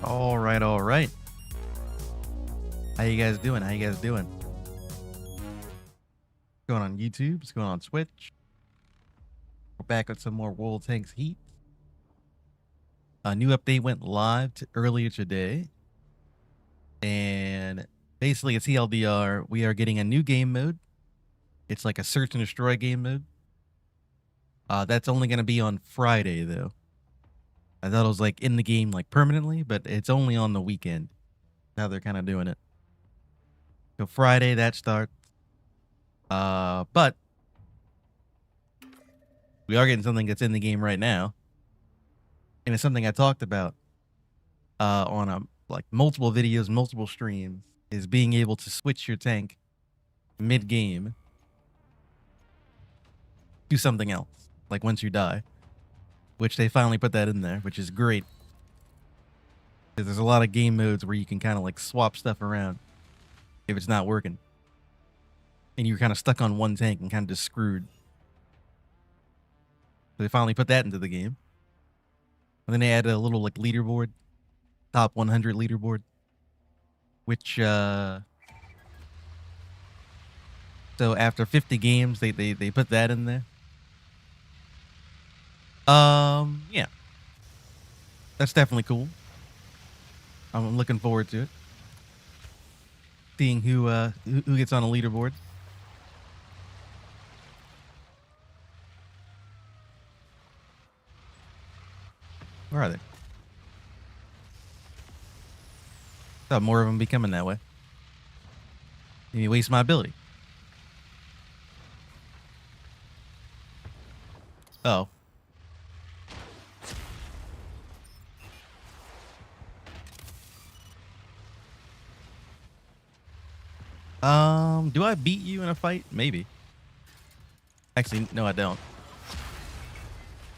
All right, all right. How you guys doing? How you guys doing? What's going on YouTube? What's going on Twitch? We're back with some more World Tanks Heat. A new update went live earlier today. And basically, it's ELDR. We are getting a new game mode. It's like a search and destroy game mode. That's only going to be on Friday, though. I thought it was like in the game like permanently, but it's only on the weekend. How they're kind of doing it. So Friday that starts. But we are getting something that's in the game right now, and it's something I talked about on like multiple videos, multiple streams. Is being able to switch your tank mid game to something else, like once you die, which they finally put that in there, which is great. Because there's a lot of game modes where you can kind of like swap stuff around if it's not working. And you're kind of stuck on one tank and kind of just screwed. So they finally put that into the game. And then they added a little like leaderboard, top 100 leaderboard, which so after 50 games they put that in there. Yeah. That's definitely cool. I'm looking forward to it. Seeing who gets on a leaderboard. Where are they? Thought more of them be coming that way. Maybe waste my ability. Oh. Do I beat you in a fight? Maybe. Actually, no, I don't.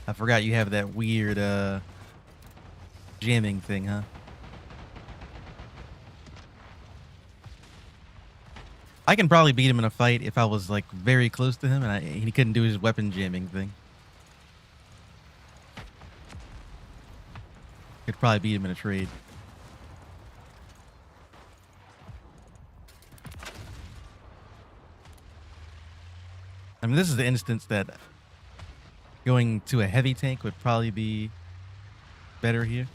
I forgot you have that weird, jamming thing, huh? I can probably beat him in a fight if I was, like, very close to him and he couldn't do his weapon jamming thing. Could probably beat him in a trade. I mean, this is the instance that going to a heavy tank would probably be better here.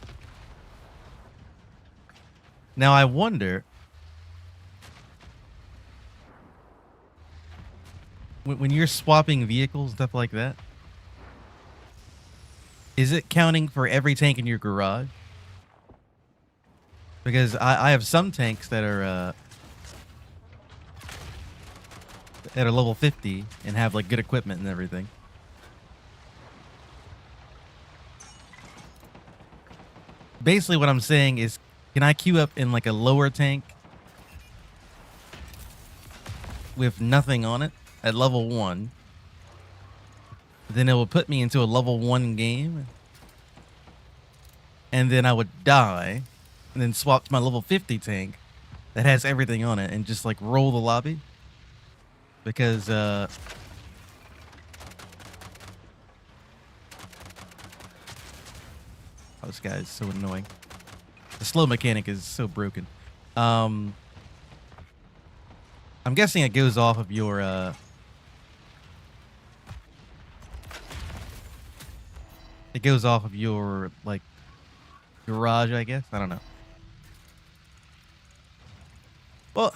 Now, I wonder, when you're swapping vehicles, stuff like that, is it counting for every tank in your garage? Because I have some tanks that are level 50 and have like good equipment and everything. Basically what I'm saying is, can I queue up in like a lower tank with nothing on it at level 1? Then it will put me into a level 1 game. And then I would die and then swap to my level 50 tank that has everything on it and just like roll the lobby. Because oh, this guy is so annoying. The slow mechanic is so broken. I'm guessing it goes off of your it goes off of your like garage, I guess. I don't know. Well,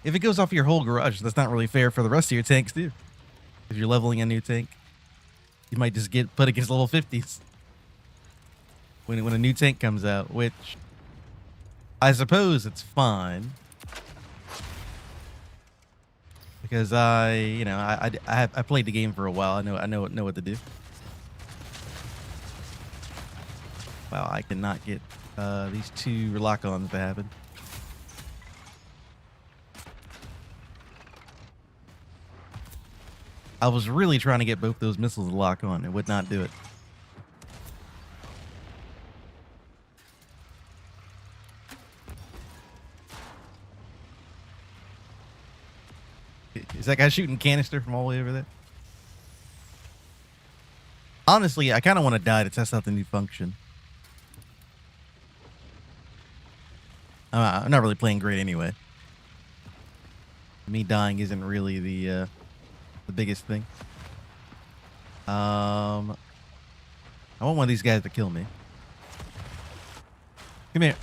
if it goes off your whole garage, that's not really fair for the rest of your tanks, too. If you're leveling a new tank, you might just get put against level 50s when a new tank comes out, which I suppose it's fine because I played the game for a while. I know what to do. Wow, I cannot get these two lock-ons to happen. I was really trying to get both those missiles to lock on. It would not do it. Is that guy shooting canister from all the way over there? Honestly, I kind of want to die to test out the new function. I'm not really playing great anyway. Me dying isn't really the biggest thing. I want one of these guys to kill me. Come here.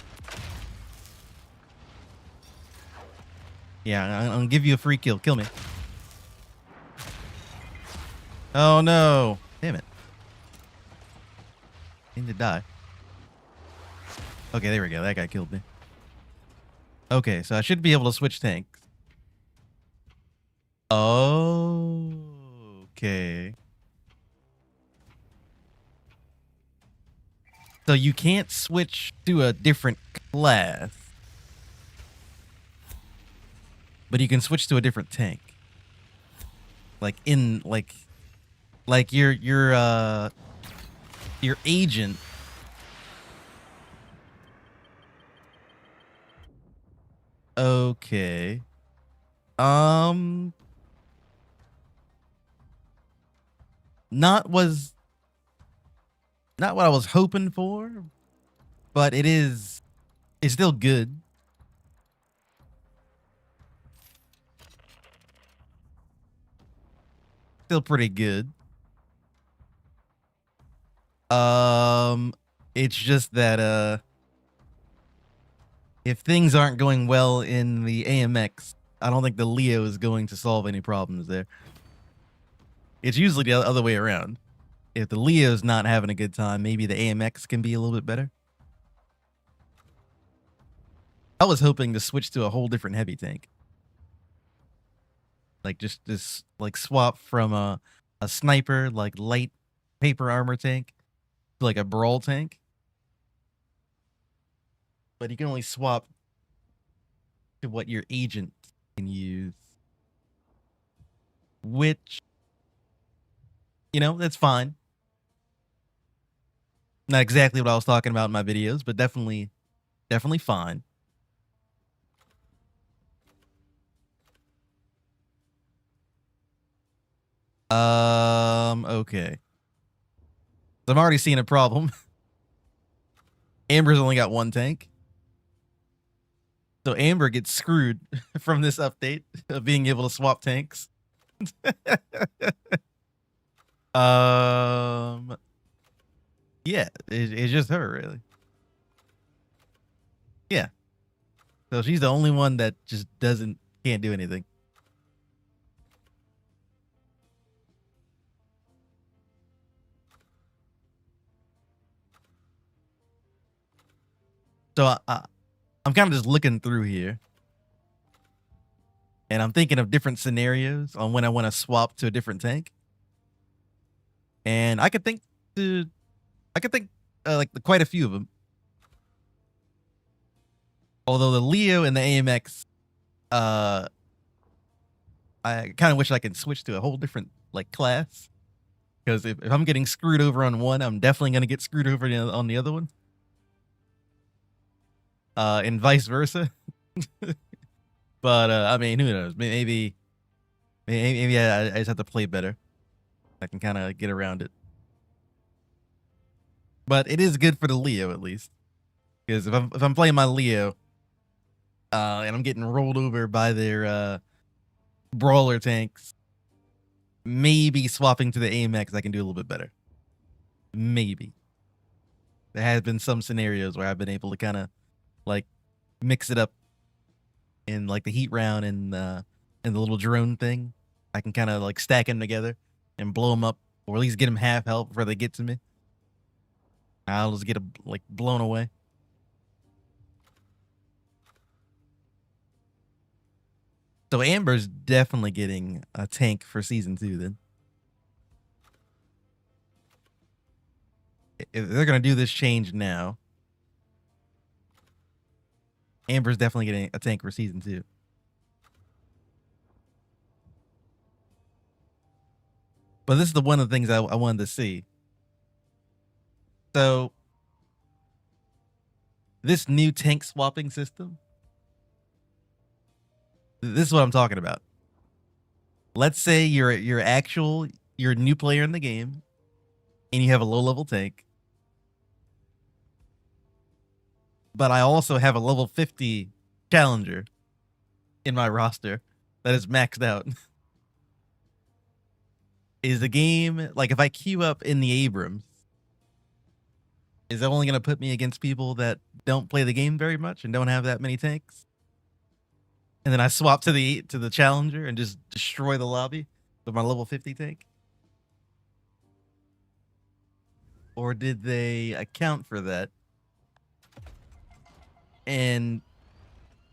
Yeah, I'm gonna give you a free kill. Kill me. Oh no. Damn it. I need to die. Okay, there we go. That guy killed me. Okay, so I should be able to switch tanks. Oh, okay. So you can't switch to a different class, but you can switch to a different tank. Like in like your agent. Okay. Um not was not what I was hoping for, but it's still good. Still pretty good. Um it's just that if things aren't going well in the AMX, I don't think the Leo is going to solve any problems there. It's usually the other way around. If the Leo's not having a good time, maybe the AMX can be a little bit better. I was hoping to switch to a whole different heavy tank. Like just this like swap from a sniper, like light paper armor tank to like a brawl tank. But you can only swap to what your agent can use. Which, that's fine. Not exactly what I was talking about in my videos, but definitely fine. Okay. So I'm already seeing a problem. Amber's only got one tank. So Amber gets screwed from this update of being able to swap tanks. Yeah, it's just her, really. Yeah. So she's the only one that just can't do anything. So I'm kind of just looking through here. And I'm thinking of different scenarios on when I want to swap to a different tank. And I could think like quite a few of them. Although the Leo and the AMX, I kind of wish I could switch to a whole different like class. Because if I'm getting screwed over on one, I'm definitely going to get screwed over on the other one. And vice versa. But I mean, who knows? Maybe I just have to play better. I can kind of get around it. But it is good for the Leo at least, because if I'm playing my Leo, and I'm getting rolled over by their brawler tanks, maybe swapping to the AMX, I can do a little bit better. Maybe. There has been some scenarios where I've been able to kind of like mix it up in like the heat round and the little drone thing. I can kind of like stack them together and blow them up, or at least get them half health before they get to me. I'll just get like blown away. So Amber's definitely getting a tank for season 2 then. If they're gonna do this change now, Amber's definitely getting a tank for season 2. But this is one of the things I wanted to see. So this new tank swapping system, this is what I'm talking about. Let's say you're a new player in the game and you have a low level tank. But I also have a level 50 challenger in my roster that is maxed out. Is the game, like if I queue up in the Abrams, is it only going to put me against people that don't play the game very much and don't have that many tanks? And then I swap to the challenger and just destroy the lobby with my level 50 tank? Or did they account for that? And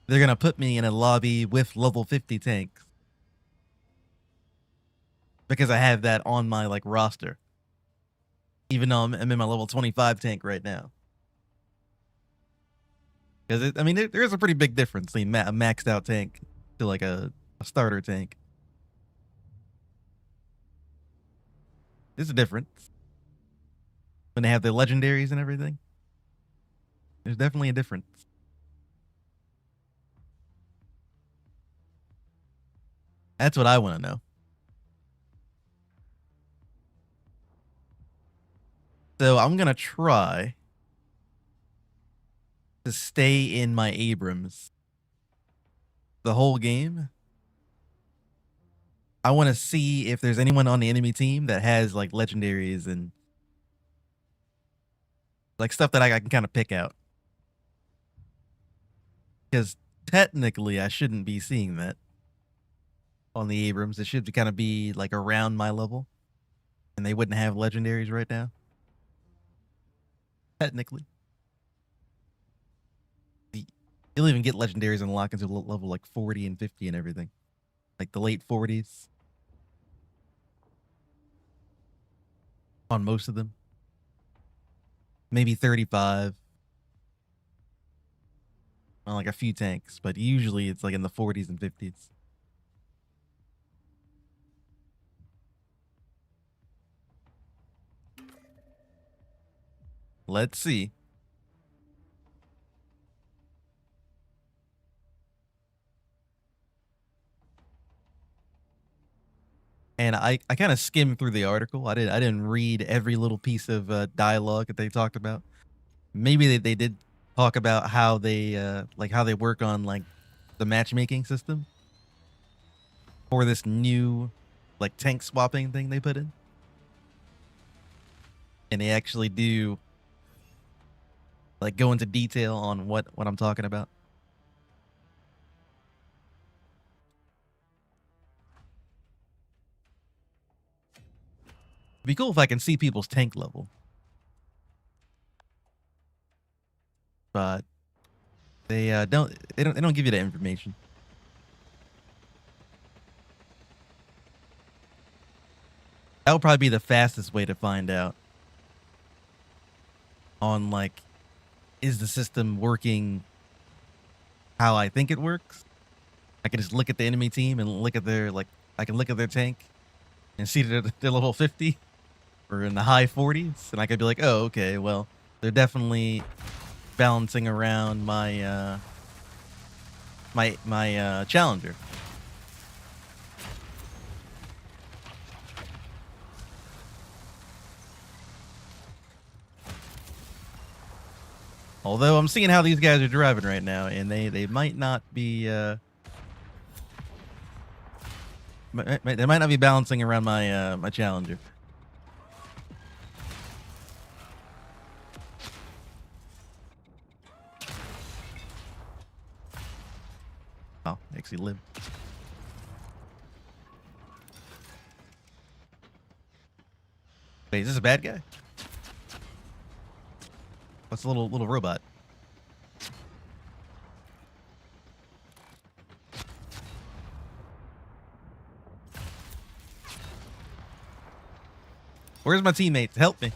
they're going to put me in a lobby with level 50 tanks. Because I have that on my like roster. Even though I'm in my level 25 tank right now. Because I mean, there is a pretty big difference between a maxed out tank to like a starter tank. There's a difference. When they have the legendaries and everything. There's definitely a difference. That's what I want to know. So I'm going to try to stay in my Abrams the whole game. I want to see if there's anyone on the enemy team that has like legendaries and like stuff that I can kind of pick out. Because technically I shouldn't be seeing that on the Abrams. It should kind of be like around my level. And they wouldn't have legendaries right now. Technically. You'll even get legendaries unlocked into level like 40 and 50 and everything. Like the late 40s. On most of them. Maybe 35. On like a few tanks, but usually it's like in the 40s and 50s. Let's see. And I kind of skimmed through the article. I didn't read every little piece of dialogue that they talked about. Maybe they did talk about how they like how they work on like the matchmaking system for this new like tank swapping thing they put in. And they actually do like go into detail on what I'm talking about. It'd be cool if I can see people's tank level. But they don't give you that information. That would probably be the fastest way to find out on like, is the system working how I think it works? I can just look at the enemy team and look at their like, I can look at their tank and see that they're level 50 or in the high 40s, and I could be like, oh, okay, well, they're definitely balancing around my my challenger. Although I'm seeing how these guys are driving right now, and they might not be they might not be balancing around my my challenger. Oh, actually lived. Wait, is this a bad guy? What's a little robot? Where's my teammates? Help me.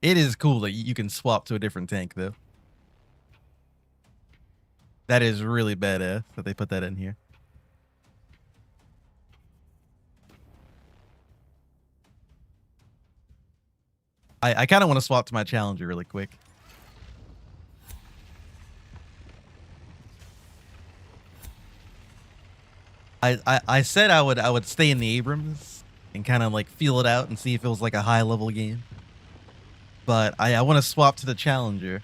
It is cool that you can swap to a different tank, though. That is really badass that they put that in here. I kind of want to swap to my challenger really quick. I said I would stay in the Abrams and kind of like feel it out and see if it was like a high level game. But I want to swap to the challenger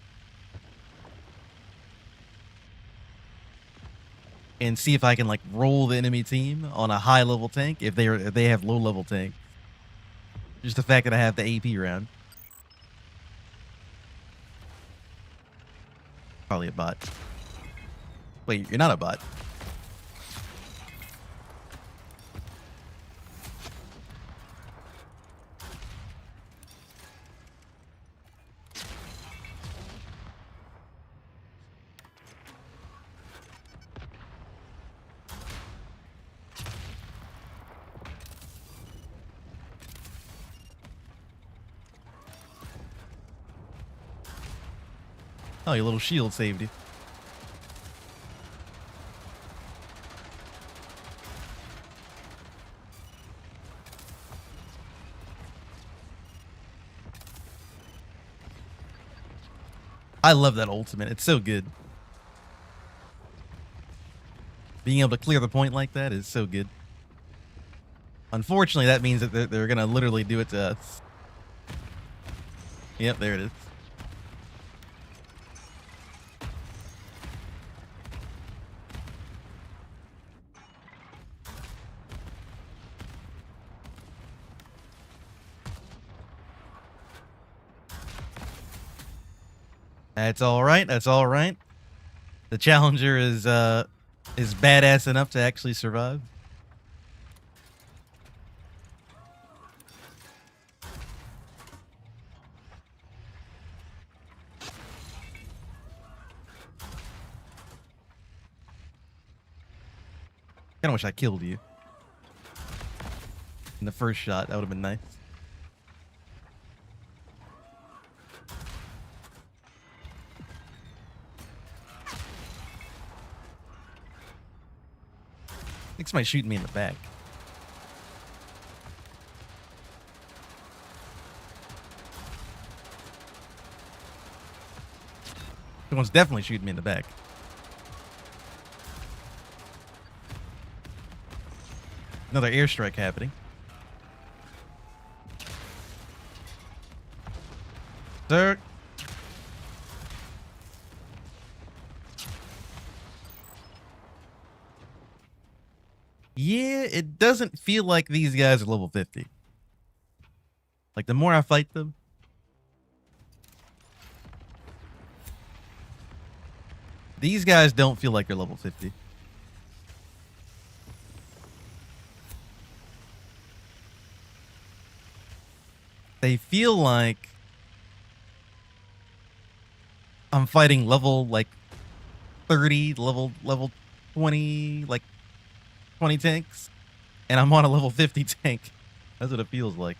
and see if I can like roll the enemy team on a high level tank if they have low level tank. Just the fact that I have the AP round. Probably a bot. Wait, you're not a bot. Oh, your little shield saved you. I love that ultimate. It's so good. Being able to clear the point like that is so good. Unfortunately, that means that they're going to literally do it to us. Yep, there it is. That's all right. That's all right. The Challenger is badass enough to actually survive. Kinda wish I killed you in the first shot. That would have been nice. I think somebody's shooting me in the back. Someone's definitely shooting me in the back. Another airstrike happening. Sir. Yeah, it doesn't feel like these guys are level 50. Like, the more I fight them, these guys don't feel like they're level 50. They feel like I'm fighting level, like, 30, level 20, like, 20 tanks, and I'm on a level 50 tank. That's what it feels like.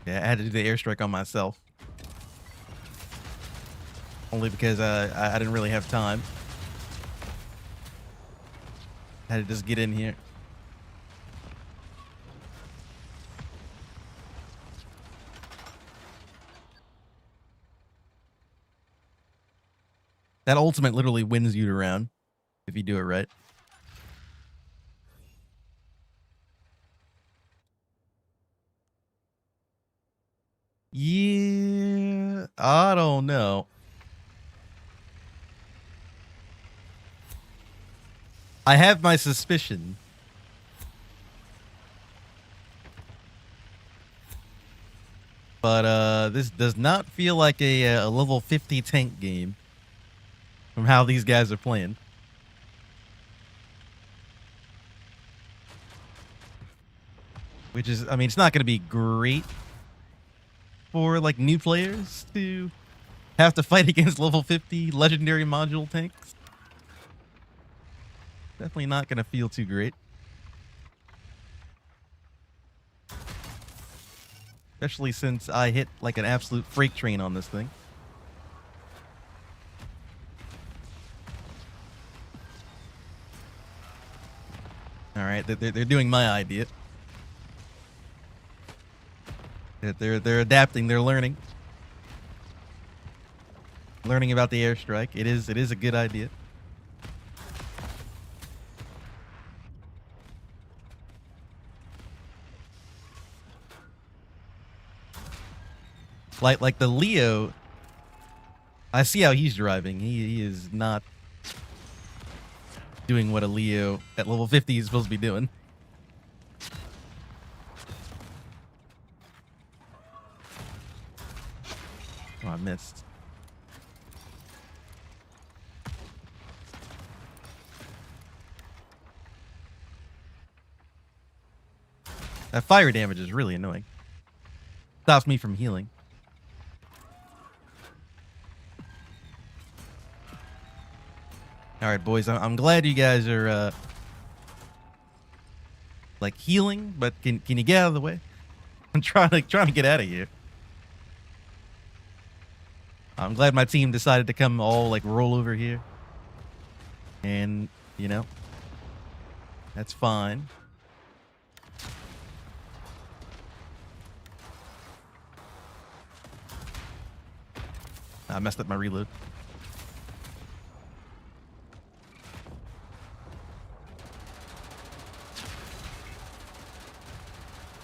Yeah, I had to do the airstrike on myself. Only because I didn't really have time. I had to just get in here. That ultimate literally wins you around if you do it right. Yeah, I don't know. I have my suspicion. But this does not feel like a level 50 tank game from how these guys are playing. Which is, I mean, it's not going to be great for like new players to have to fight against level 50 legendary module tanks. Definitely not going to feel too great. Especially since I hit like an absolute freight train on this thing. All right, they're doing my idea. They're adapting. They're learning about the airstrike. It is a good idea. Like the Leo, I see how he's driving. He is not doing what a Leo at level 50 is supposed to be doing. Oh, I missed. That fire damage is really annoying. Stops me from healing. All right, boys. I'm glad you guys are like healing, but can you get out of the way? I'm trying to get out of here. I'm glad my team decided to come all like roll over here, and you know that's fine. I messed up my reload.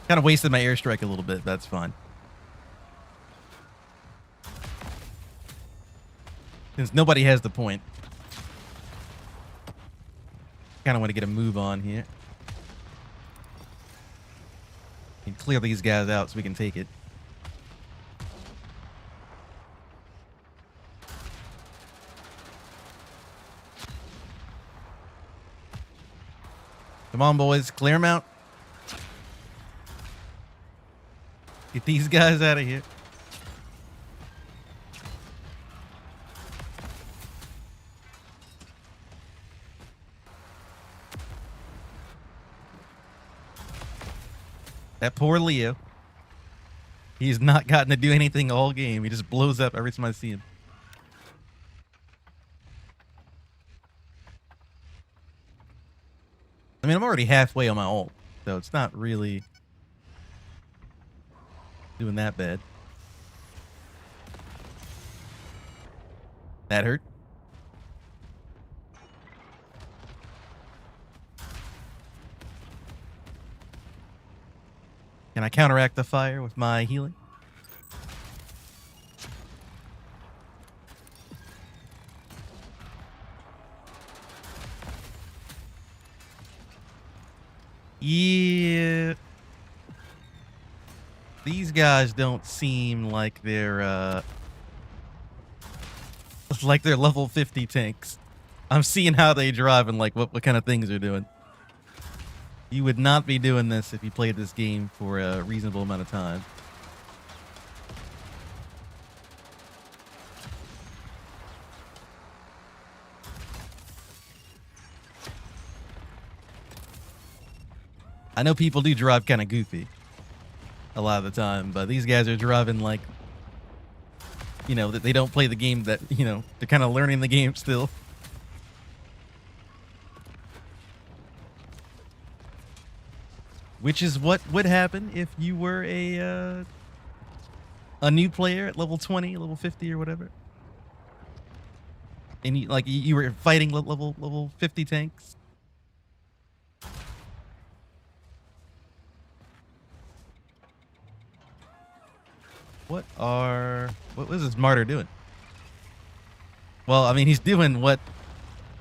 Kind of wasted my airstrike a little bit. That's fine. Since nobody has the point. Kind of want to get a move on here. And clear these guys out so we can take it. Come on, boys. Clear them out. Get these guys out of here. That poor Leo. He's not gotten to do anything all game. He just blows up every time I see him. I mean, I'm already halfway on my ult, so it's not really doing that bad. That hurt. Can I counteract the fire with my healing? Yeah. These guys don't seem like they're like they're level 50 tanks. I'm seeing how they drive and like what kind of things they're doing. You would not be doing this if you played this game for a reasonable amount of time. I know people do drive kind of goofy a lot of the time, but these guys are driving like, you know, that they don't play the game that, you know, they're kind of learning the game still. Which is what would happen if you were a new player at level 20, level 50 or whatever. And you were fighting level 50 tanks. What is this martyr doing? Well, I mean, he's doing what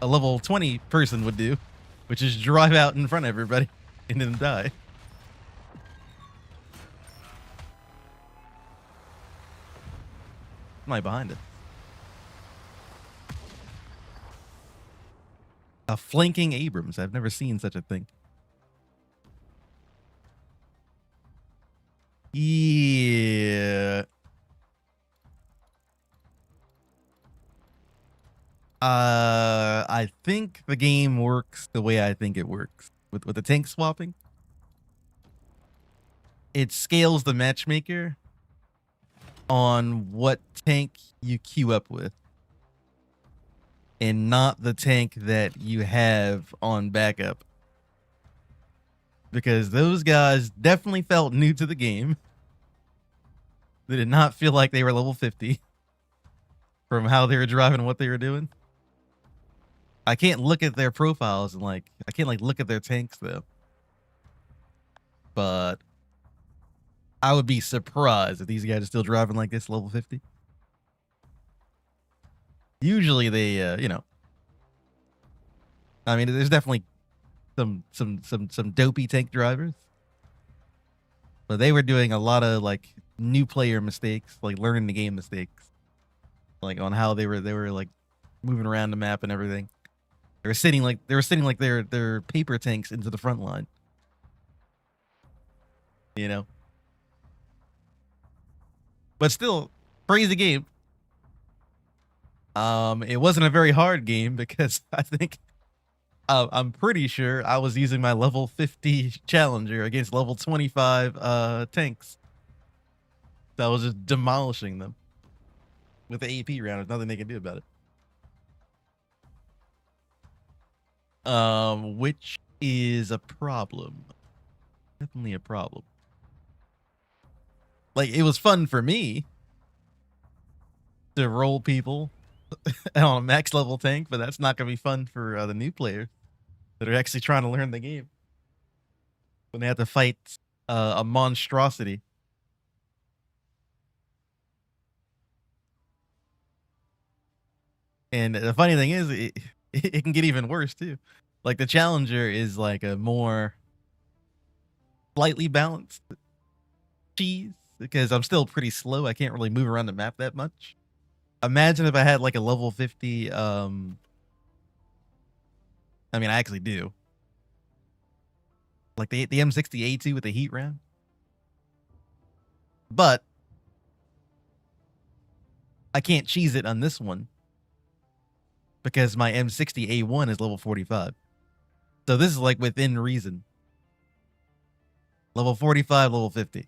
a level 20 person would do, which is drive out in front of everybody and then die. Am I behind it? A flanking Abrams. I've never seen such a thing. Yeah. I think the game works the way I think it works. With the tank swapping. It scales the matchmaker on what tank you queue up with. And not the tank that you have on backup. Because those guys definitely felt new to the game. They did not feel like they were level 50 from how they were driving and what they were doing. I can't look at their profiles and I can't look at their tanks though. But I would be surprised if these guys are still driving like this level 50. Usually they, you know, I mean, there's definitely some dopey tank drivers, but they were doing a lot of like new player mistakes, like learning the game mistakes, like on how they were like moving around the map and everything. They were sitting like their paper tanks into the front line, you know. But still, praise the game. It wasn't a very hard game because I think I'm pretty sure I was using my level 50 challenger against level 25 tanks. So I was just demolishing them with the AP round. There's nothing they can do about it. Which is a problem. Definitely a problem. Like, it was fun for me to roll people on a max level tank, but that's not going to be fun for the new players that are actually trying to learn the game when they have to fight a monstrosity. And the funny thing is, it can get even worse too. Like, the challenger is like a more slightly balanced cheese because I'm still pretty slow. I can't really move around the map that much. Imagine if I had like a level 50. I mean, I actually do. Like the M60A2 with the heat round. But I can't cheese it on this one because my M60A1 is level 45. So this is like within reason. Level 45, level 50.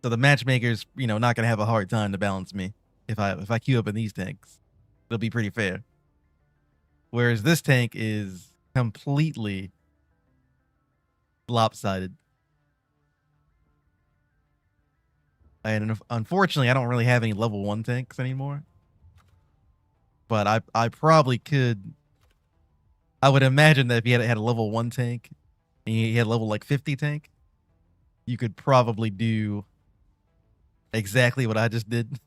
So the matchmaker's, not gonna have a hard time to balance me if I queue up in these tanks. It'll be pretty fair. Whereas this tank is completely lopsided. And unfortunately, I don't really have any level 1 tanks anymore. But I probably could. I would imagine that if you had a level 1 tank and you had level like 50 tank, you could probably do exactly what I just did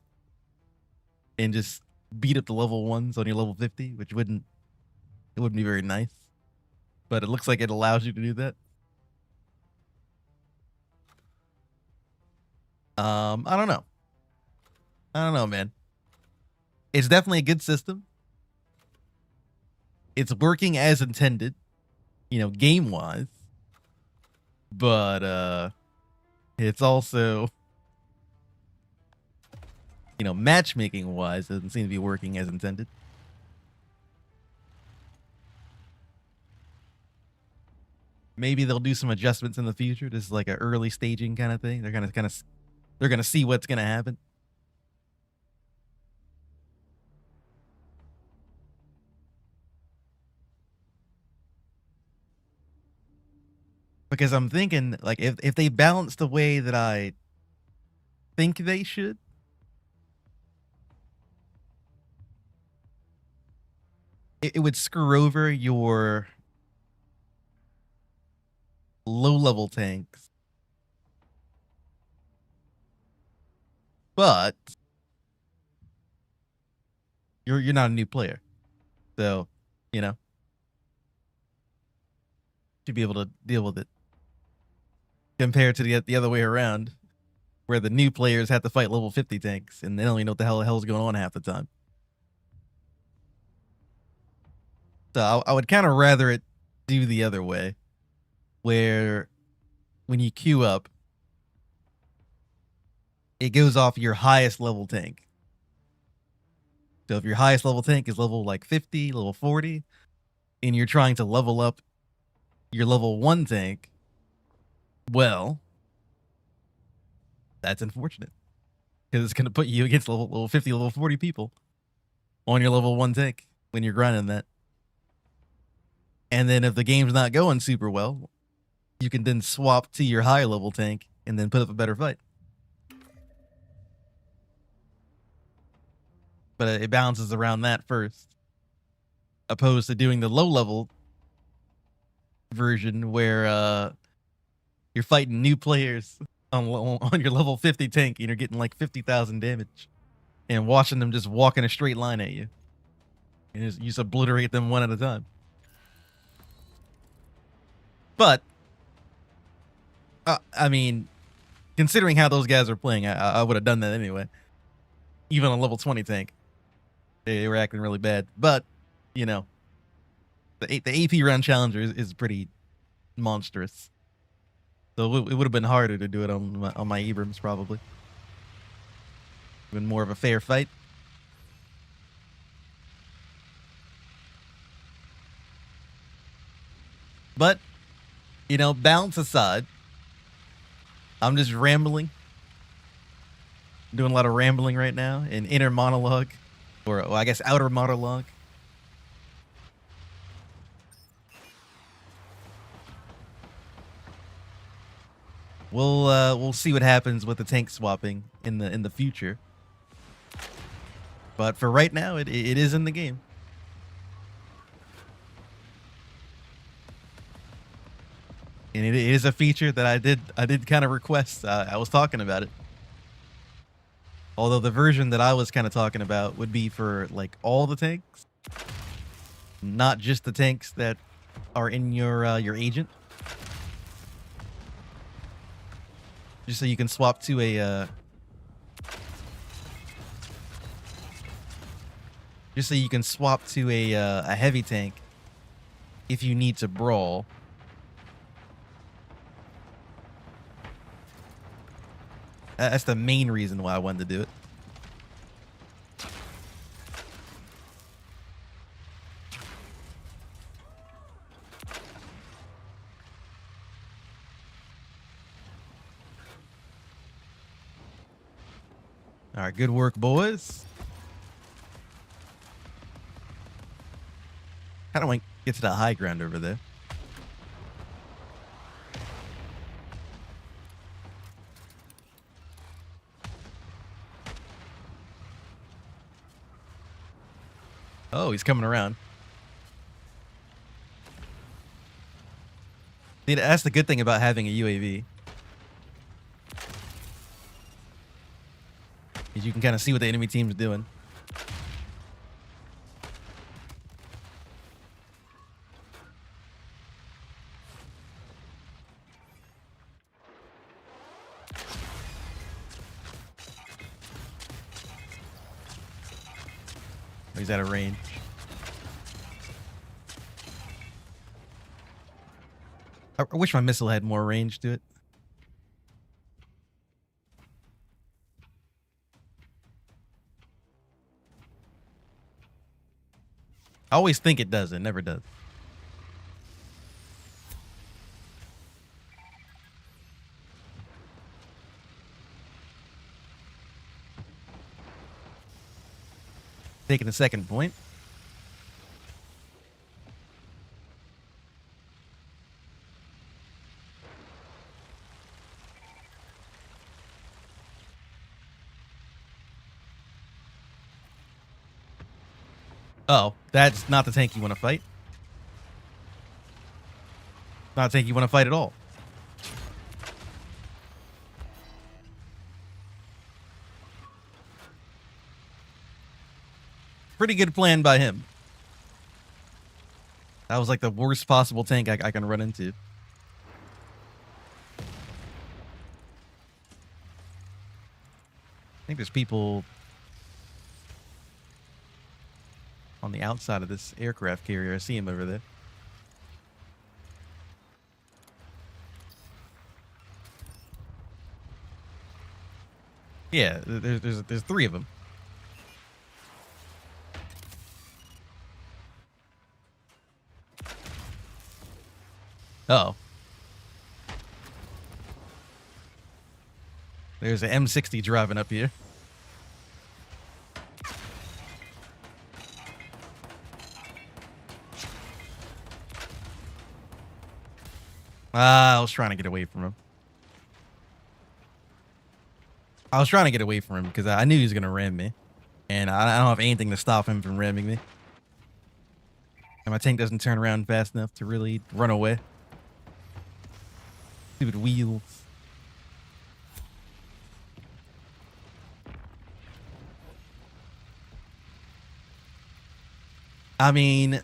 and just beat up the level 1s on your level 50, which wouldn't be very nice. But it looks like it allows you to do that. I don't know. I don't know, man. It's definitely a good system. It's working as intended, game wise. But it's also, matchmaking wise doesn't seem to be working as intended. Maybe they'll do some adjustments in the future. This is like an early staging kind of thing. They're gonna see what's gonna happen. Because I'm thinking, like, if they balance the way that I think they should, it would screw over your low level tanks. But you're not a new player. So, should be able to deal with it. Compared to the other way around, where the new players have to fight level 50 tanks and they don't even know what the hell's going on half the time. So I would kind of rather it do the other way, where when you queue up, it goes off your highest level tank. So if your highest level tank is level like 50, level 40, and you're trying to level up your level 1 tank, well, that's unfortunate. Because it's going to put you against level 50, level 40 people on your level 1 tank when you're grinding that. And then if the game's not going super well, you can then swap to your high level tank and then put up a better fight. But it balances around that first, opposed to doing the low level version where you're fighting new players on your level 50 tank and you're getting like 50,000 damage and watching them just walk in a straight line at you. And you just obliterate them one at a time. But, I mean, considering how those guys are playing, I would have done that anyway. Even on level 20 tank. They were acting really bad. But, the AP round challenger is pretty monstrous. So it would have been harder to do it on my Abrams, probably. Been more of a fair fight. But, balance aside, I'm just rambling, doing a lot of rambling right now, an inner monologue, or well, I guess outer monologue. We'll see what happens with the tank swapping in the future. But for right now, it is in the game. And it is a feature that I did kind of request. I was talking about it. Although the version that I was kind of talking about would be for like all the tanks, not just the tanks that are in your agent. Just so you can swap to a heavy tank if you need to brawl. That's the main reason why I wanted to do it. All right, good work, boys. How do I get to the high ground over there? Oh, he's coming around. See, that's the good thing about having a UAV. Is you can kind of see what the enemy team's doing. He's out of range. I wish my missile had more range to it. I always think it does. It never does. Taking the second point. Oh, that's not the tank you want to fight. Not a tank you want to fight at all. Pretty good plan by him. That was like the worst possible tank I can run into. I think there's people on the outside of this aircraft carrier. I see him over there. Yeah, there's three of them. Oh. There's an M60 driving up here. I was trying to get away from him. I was trying to get away from him because I knew he was going to ram me. And I don't have anything to stop him from ramming me. And my tank doesn't turn around fast enough to really run away. Stupid wheels. I mean,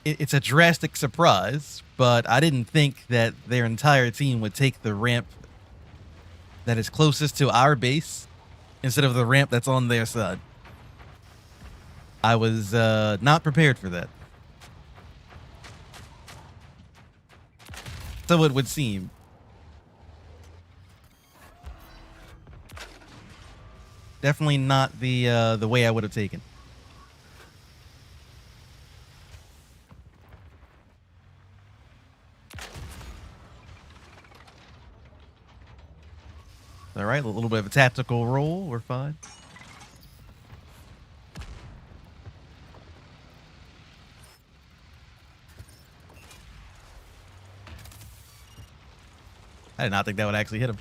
it's a drastic surprise, but I didn't think that their entire team would take the ramp that is closest to our base instead of the ramp that's on their side. I was not prepared for that. So it would seem. Definitely not the way I would have taken. All right, a little bit of a tactical roll. We're fine. I did not think that would actually hit him.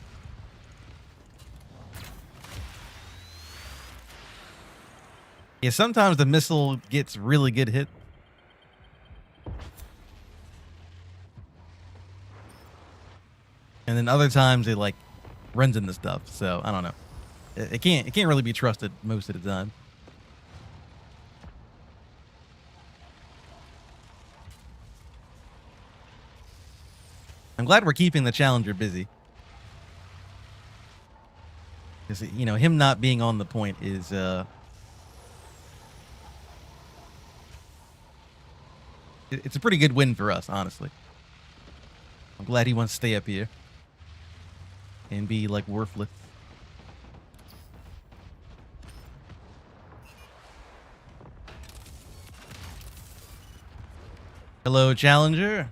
Yeah, sometimes the missile gets really good hit. And then other times it like runs into stuff. So I don't know. It can't really be trusted most of the time. I'm glad we're keeping the Challenger busy. Because, you know, him not being on the point is, it's a pretty good win for us, honestly. I'm glad he wants to stay up here and be, like, worthless. Hello, Challenger.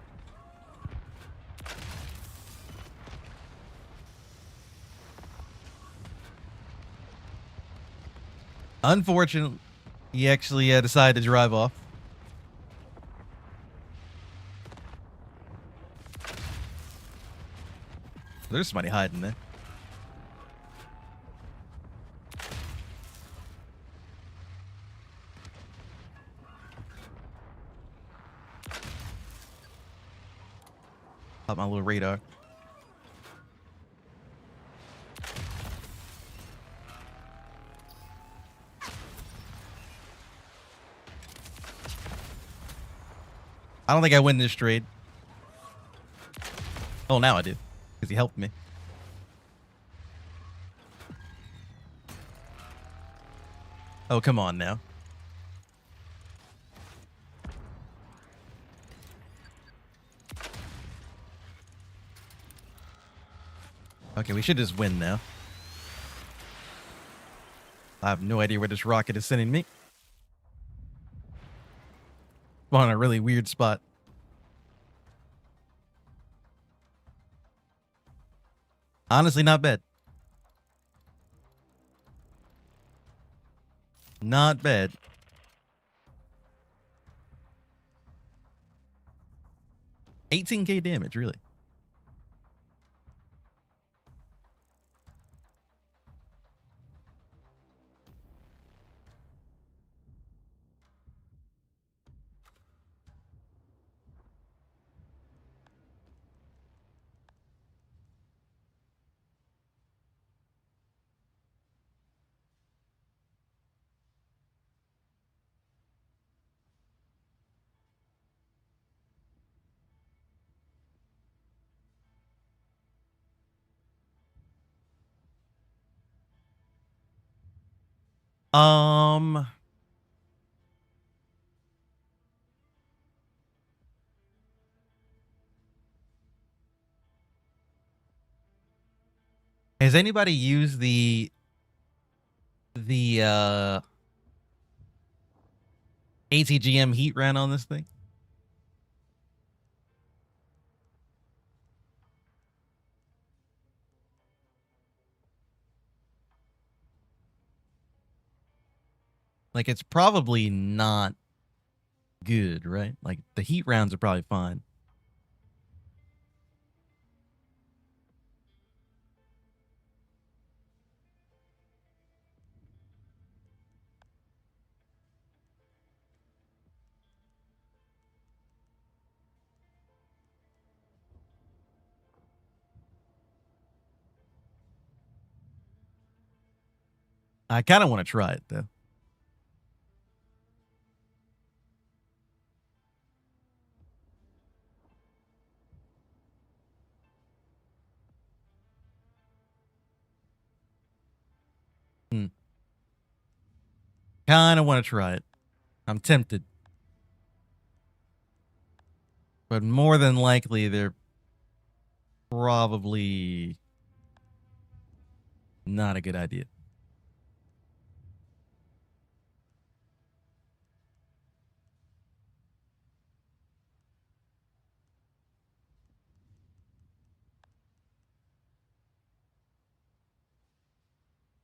Unfortunately, he actually decided to drive off. There's somebody hiding there. Pop my little radar. I don't think I win this trade. Oh, now I do. Because he helped me. Oh, come on now. Okay, we should just win now. I have no idea where this rocket is sending me. I'm on a really weird spot. Honestly, not bad. Not bad. $18K damage, really. Um, has anybody used the ATGM heat ran on this thing? Like, it's probably not good, right? Like, the heat rounds are probably fine. I kind of want to try it, though. Hmm. Kind of want to try it. I'm tempted. But more than likely, they're probably not a good idea.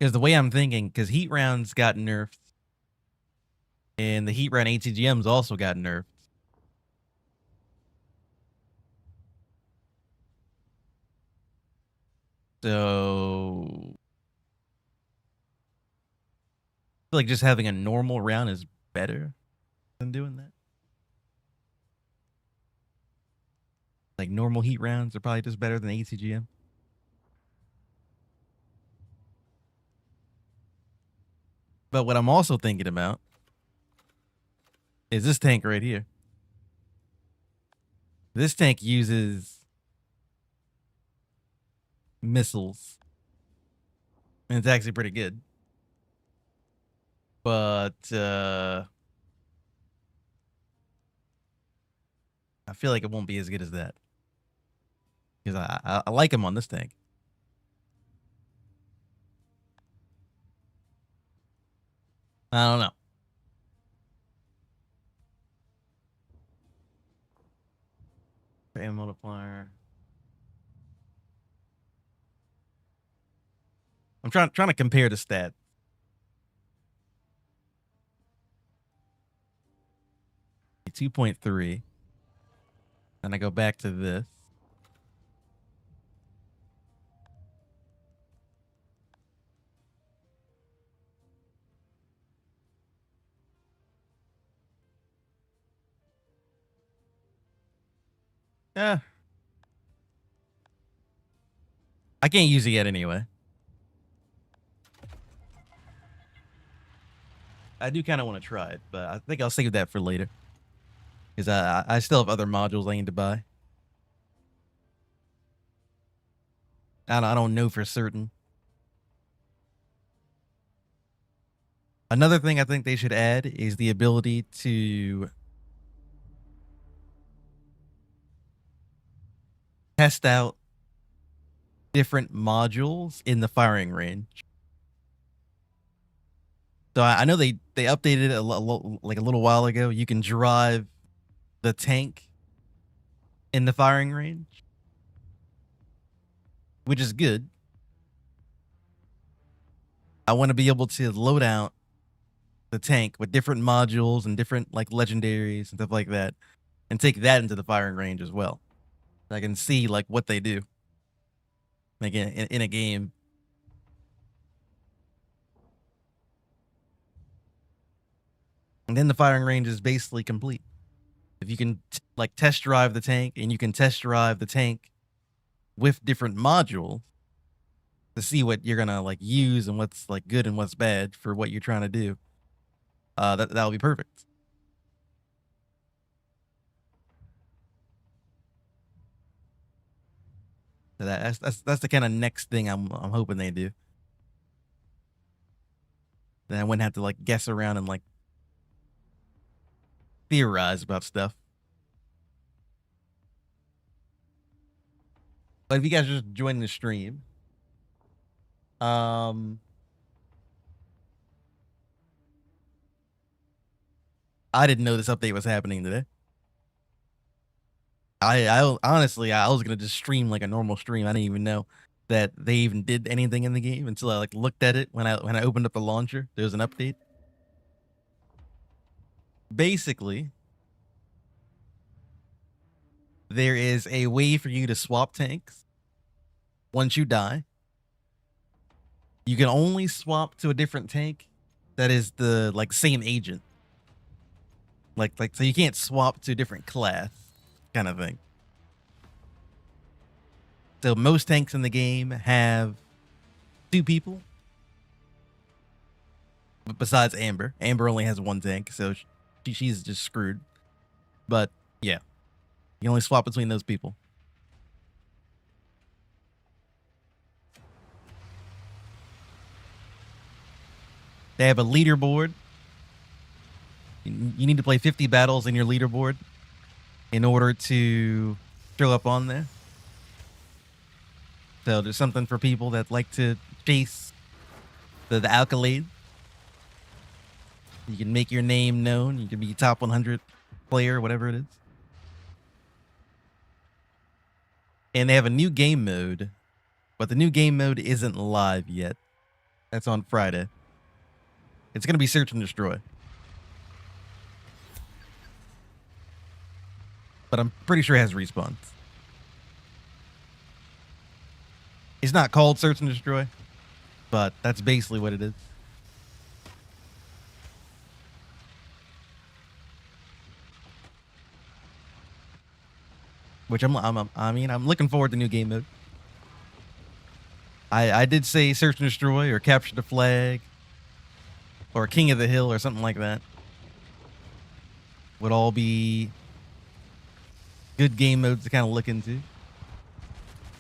Because the way I'm thinking, because heat rounds got nerfed, and the heat round ATGMs also got nerfed. So I feel like just having a normal round is better than doing that. Like normal heat rounds are probably just better than ATGM. But what I'm also thinking about is this tank right here. This tank uses missiles, and it's actually pretty good. But I feel like it won't be as good as that because I like him on this tank. I don't know. Fan multiplier. I'm trying to compare the stat. A 2.3. And I go back to this. Yeah. I can't use it yet anyway. I do kind of want to try it, but I think I'll save that for later. Because I still have other modules I need to buy. I don't know for certain. Another thing I think they should add is the ability to test out different modules in the firing range. So I know they updated it like a little while ago. You can drive the tank in the firing range, which is good. I want to be able to load out the tank with different modules and different like legendaries and stuff like that, and take that into the firing range as well. I can see like what they do, like in a game. And then the firing range is basically complete. If you can like test drive the tank, and you can test drive the tank with different modules to see what you're gonna like use and what's like good and what's bad for what you're trying to do. That'll be perfect. So that's the kind of next thing I'm hoping they do. Then I wouldn't have to like guess around and like theorize about stuff. But if you guys are just joining the stream, I didn't know this update was happening today. I honestly I was gonna just stream like a normal stream. I didn't even know that they even did anything in the game until I like looked at it when I opened up the launcher. There was an update. Basically, there is a way for you to swap tanks once you die. You can only swap to a different tank that is the like same agent. Like so you can't swap to a different class kind of thing. So most tanks in the game have 2 people. Besides Amber. Amber only has 1 tank, so she's just screwed. But yeah, you only swap between those people. They have a leaderboard. You need to play 50 battles in your leaderboard in order to show up on there. So there's something for people that like to chase the accolade. You can make your name known. You can be top 100 player, whatever it is. And they have a new game mode, but the new game mode isn't live yet. That's on Friday. It's going to be search and destroy. But I'm pretty sure it has respawns. It's not called search and destroy, but that's basically what it is. Which I'm looking forward to new game mode. I did say search and destroy or capture the flag or King of the Hill or something like that. Would all be good game modes to kind of look into.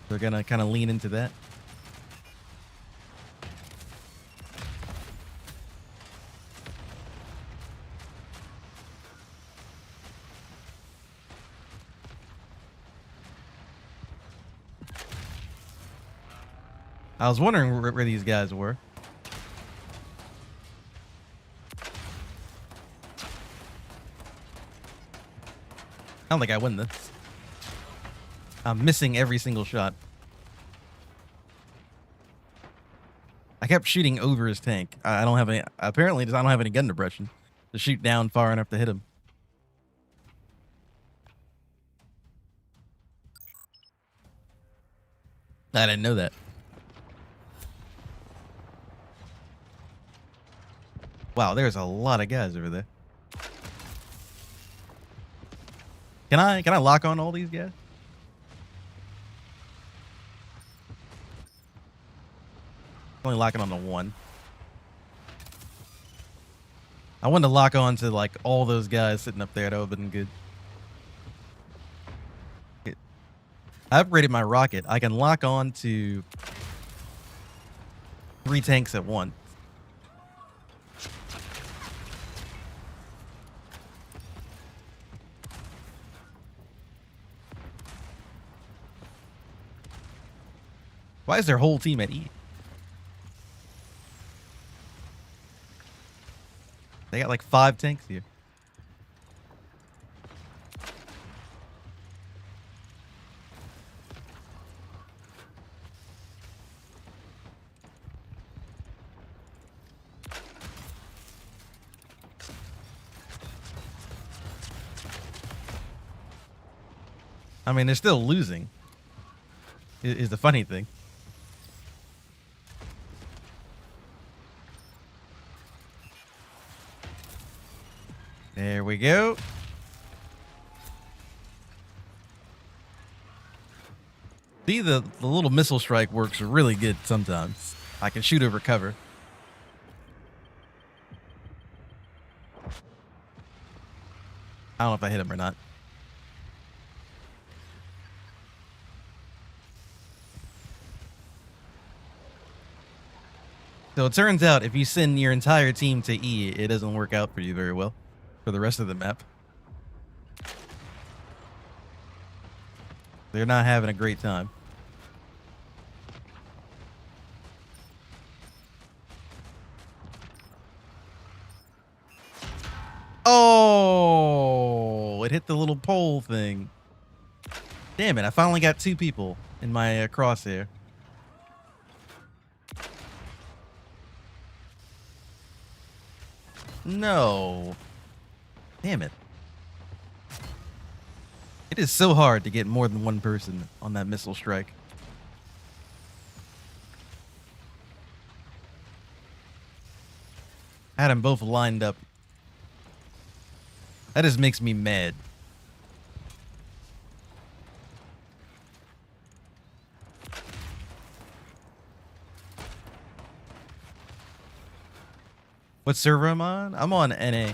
They're going to kind of lean into that. I was wondering where these guys were. I don't think I win this. I'm missing every single shot. I kept shooting over his tank. I don't have any. Apparently, I don't have any gun depression to shoot down far enough to hit him. I didn't know that. Wow, there's a lot of guys over there. Can I lock on all these guys? Only locking on the one. I wanted to lock on to like all those guys sitting up there. That would have been good. I upgraded my rocket. I can lock on to 3 tanks at once. Why is their whole team at E? They got like 5 tanks here. I mean, they're still losing. Is the funny thing. There we go. See, the little missile strike works really good sometimes. I can shoot over cover. I don't know if I hit him or not. So it turns out if you send your entire team to E, it doesn't work out for you very well for the rest of the map. They're not having a great time. Oh, it hit the little pole thing. Damn it, I finally got 2 people in my crosshair. No. Damn it. It is so hard to get more than 1 person on that missile strike. I had them both lined up. That just makes me mad. What server am I on? I'm on NA.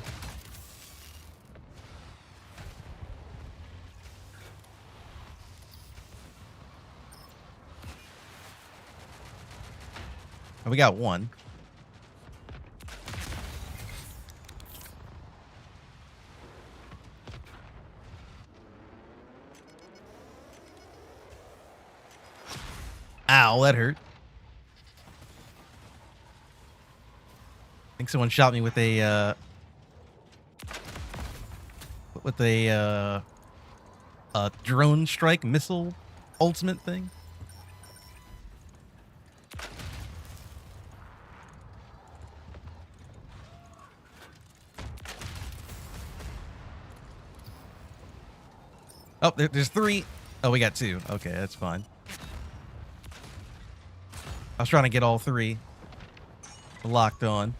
Oh, we got 1. Ow, that hurt. I think someone shot me with a drone strike missile ultimate thing. Oh, there's 3. Oh, we got 2. Okay, that's fine. I was trying to get all 3 locked on.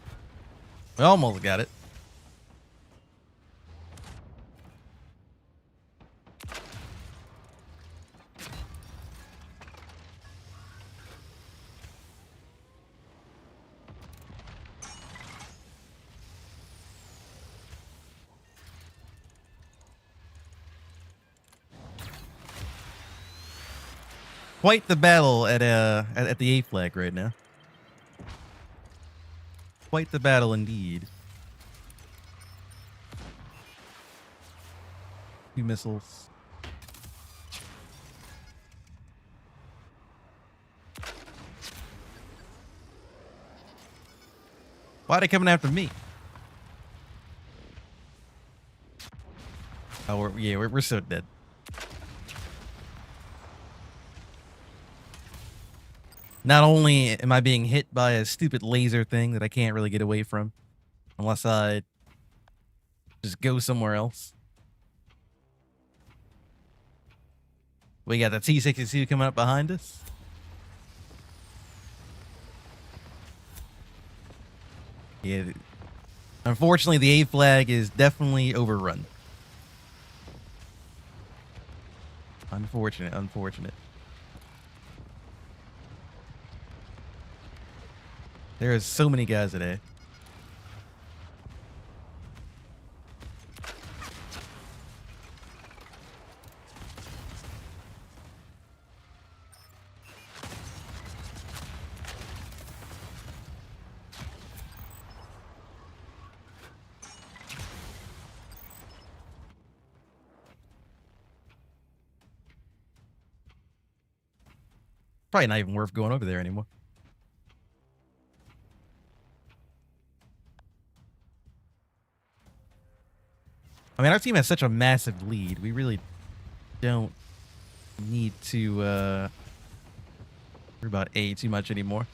We almost got it. Quite the battle at the A flag right now. Quite the battle indeed. 2 missiles. Why are they coming after me? Oh, we're so dead. Not only am I being hit by a stupid laser thing that I can't really get away from, unless I just go somewhere else. We got the T-62 coming up behind us. Yeah. Unfortunately, the A flag is definitely overrun. Unfortunate. There is so many guys today. Probably not even worth going over there anymore. I mean, our team has such a massive lead. We really don't need to worry about A too much anymore.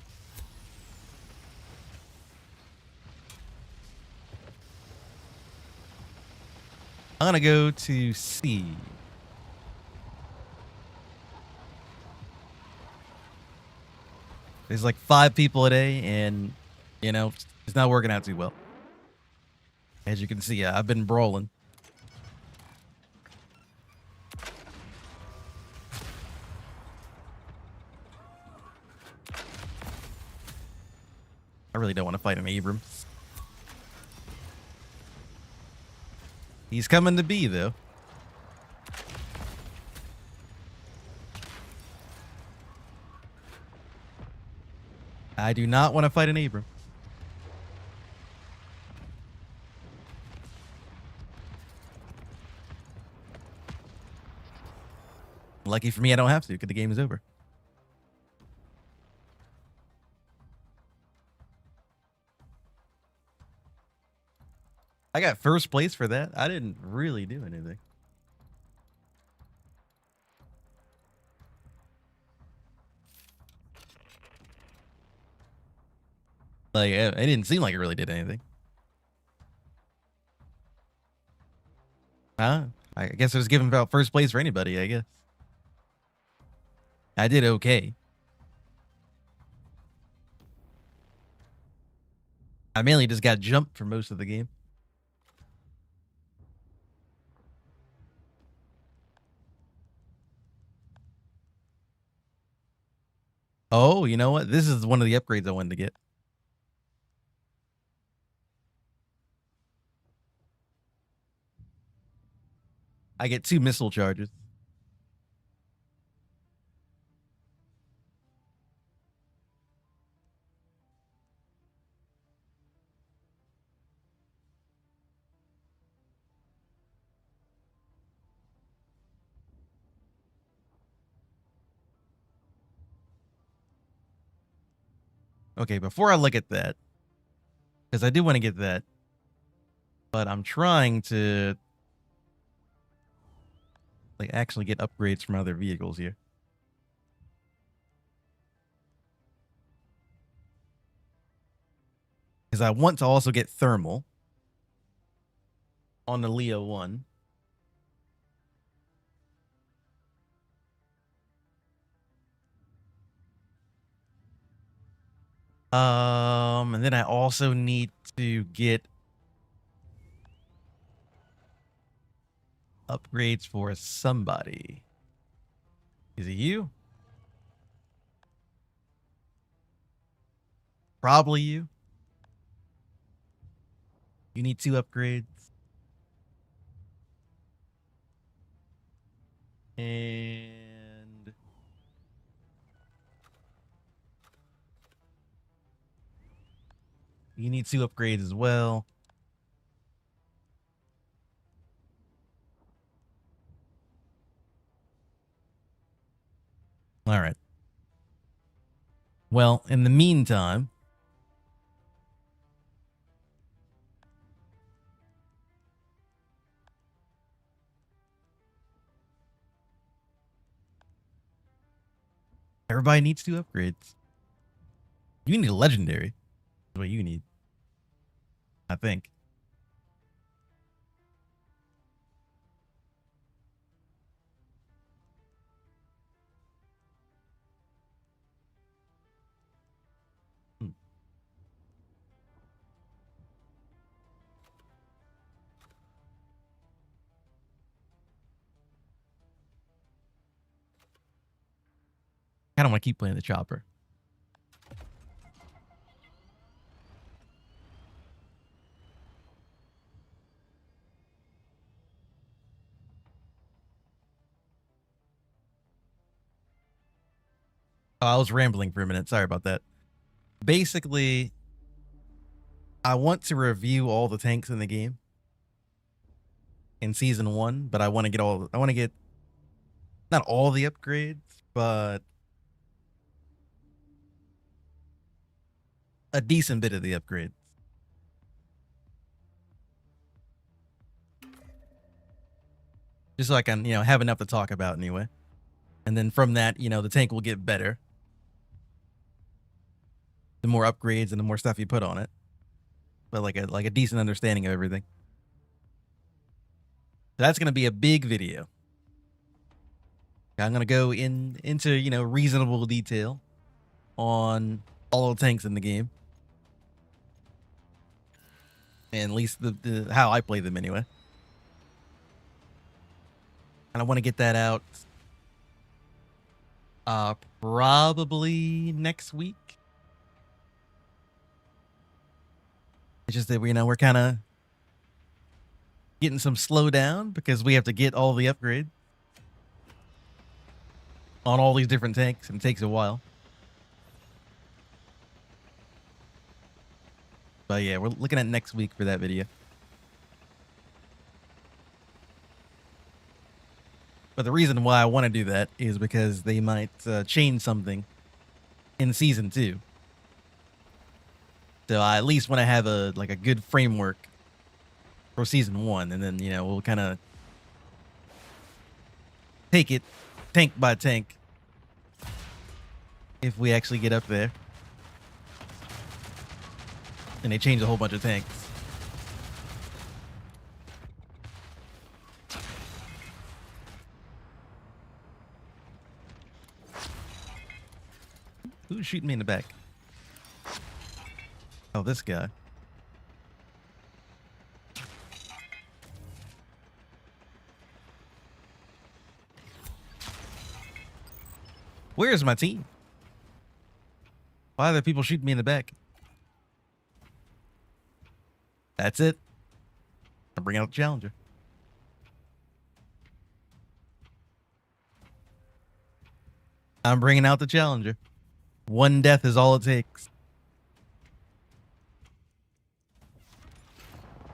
I'm gonna go to C. There's like 5 people a day, and it's not working out too well. As you can see, I've been brawling. I really don't want to fight an Abrams. He's coming to B, though. I do not want to fight an Abrams. Lucky for me, I don't have to, because the game is over. I got first place for that. I didn't really do anything. Like, it didn't seem like it really did anything. I guess I was giving about first place for anybody, I guess. I did okay. I mainly just got jumped for most of the game. Oh, you know what? This is one of the upgrades I wanted to get. I get 2 missile charges. Okay, before I look at that, because I do want to get that, but I'm trying to actually get upgrades from other vehicles here. Because I want to also get thermal on the Leo 1. And then I also need to get upgrades for somebody. Is it you? Probably you. You need 2 upgrades. And you need 2 upgrades as well. All right. Well, in the meantime, everybody needs 2 upgrades. You need a legendary. That's what you need. I think. Hmm. I don't want to keep playing the chopper. Oh, I was rambling for a minute. Sorry about that. Basically, I want to review all the tanks in the game in season 1, but I want to get not all the upgrades, but a decent bit of the upgrades. Just so I can, have enough to talk about anyway. And then from that, the tank will get better. The more upgrades and the more stuff you put on it. But like a decent understanding of everything. So that's going to be a big video. I'm going to go into, reasonable detail on all the tanks in the game. And at least the how I play them anyway. And I want to get that out probably next week. It's just that we're kind of getting some slowdown because we have to get all the upgrades on all these different tanks, and it takes a while. But yeah, we're looking at next week for that video. But the reason why I want to do that is because they might change something in season 2. So I at least want to have a good framework for season 1, and then we'll kind of take it tank by tank if we actually get up there. And they change a whole bunch of tanks. Who's shooting me in the back? Oh, this guy. Where's my team? Why are there people shooting me in the back? That's it. I'm bringing out the challenger. I'm bringing out the challenger. 1 death is all it takes.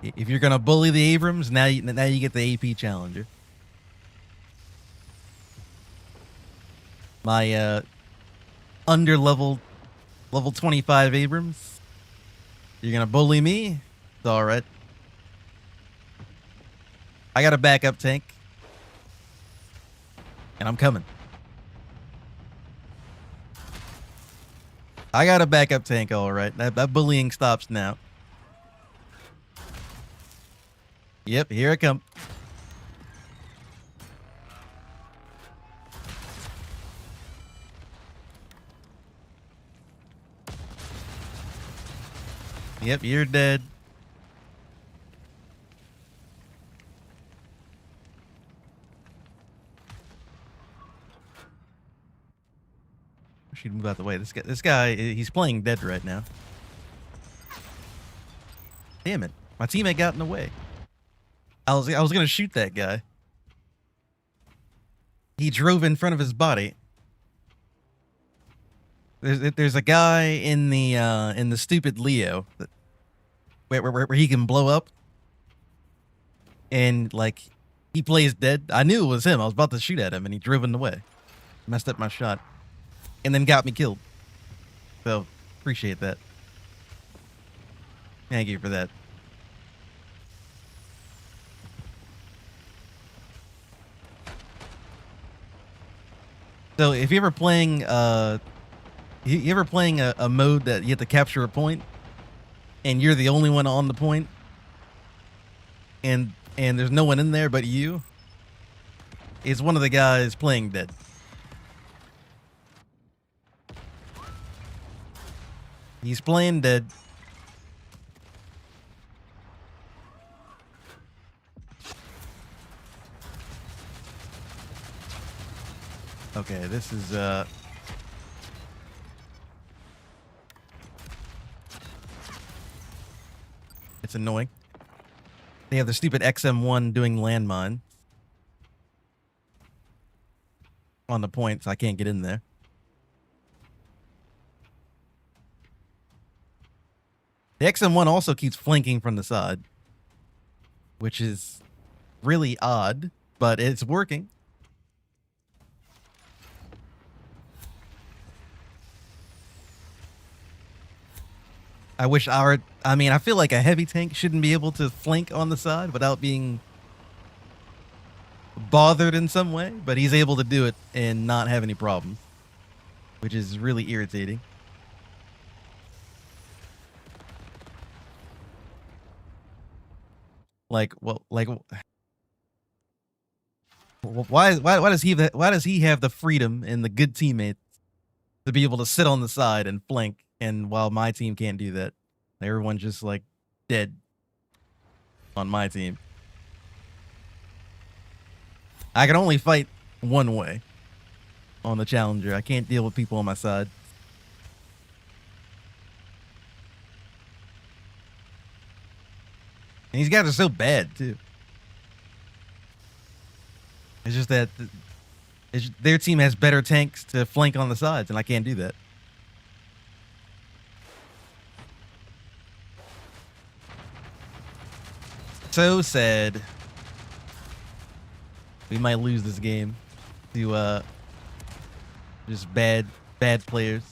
If you're gonna bully the Abrams, now you get the AP challenger. My under level 25 Abrams. You're gonna bully me? It's all right. I got a backup tank, and I'm coming. I got a backup tank, all right. That bullying stops now. Yep, here I come. Yep, you're dead. I should move out the way. This guy, he's playing dead right now. Damn it. My teammate got in the way. I was gonna shoot that guy. He drove in front of his body. There's a guy in the stupid Leo where he can blow up, and like he plays dead. I knew it was him. I was about to shoot at him, and he drove in the way, messed up my shot, and then got me killed. So appreciate that. Thank you for that. So if you're ever playing you ever playing a mode that you have to capture a point and you're the only one on the point and there's no one in there but you, it's one of the guys playing dead. He's playing dead. Okay, this is it's annoying. They have the stupid XM1 doing landmine on the point, so I can't get in there. The XM1 also keeps flanking from the side, which is really odd, but it's working. I mean, I feel like a heavy tank shouldn't be able to flank on the side without being bothered in some way, but he's able to do it and not have any problems, which is really irritating. Like, well, like, why does he have the freedom and the good teammates to be able to sit on the side and flank, and while my team can't do that? Everyone's just like dead on my team. I can only fight one way on the Challenger. I can't deal with people on my side. And these guys are so bad too. It's just that their team has better tanks to flank on the sides, and I can't do that. So sad. We might lose this game to just bad players.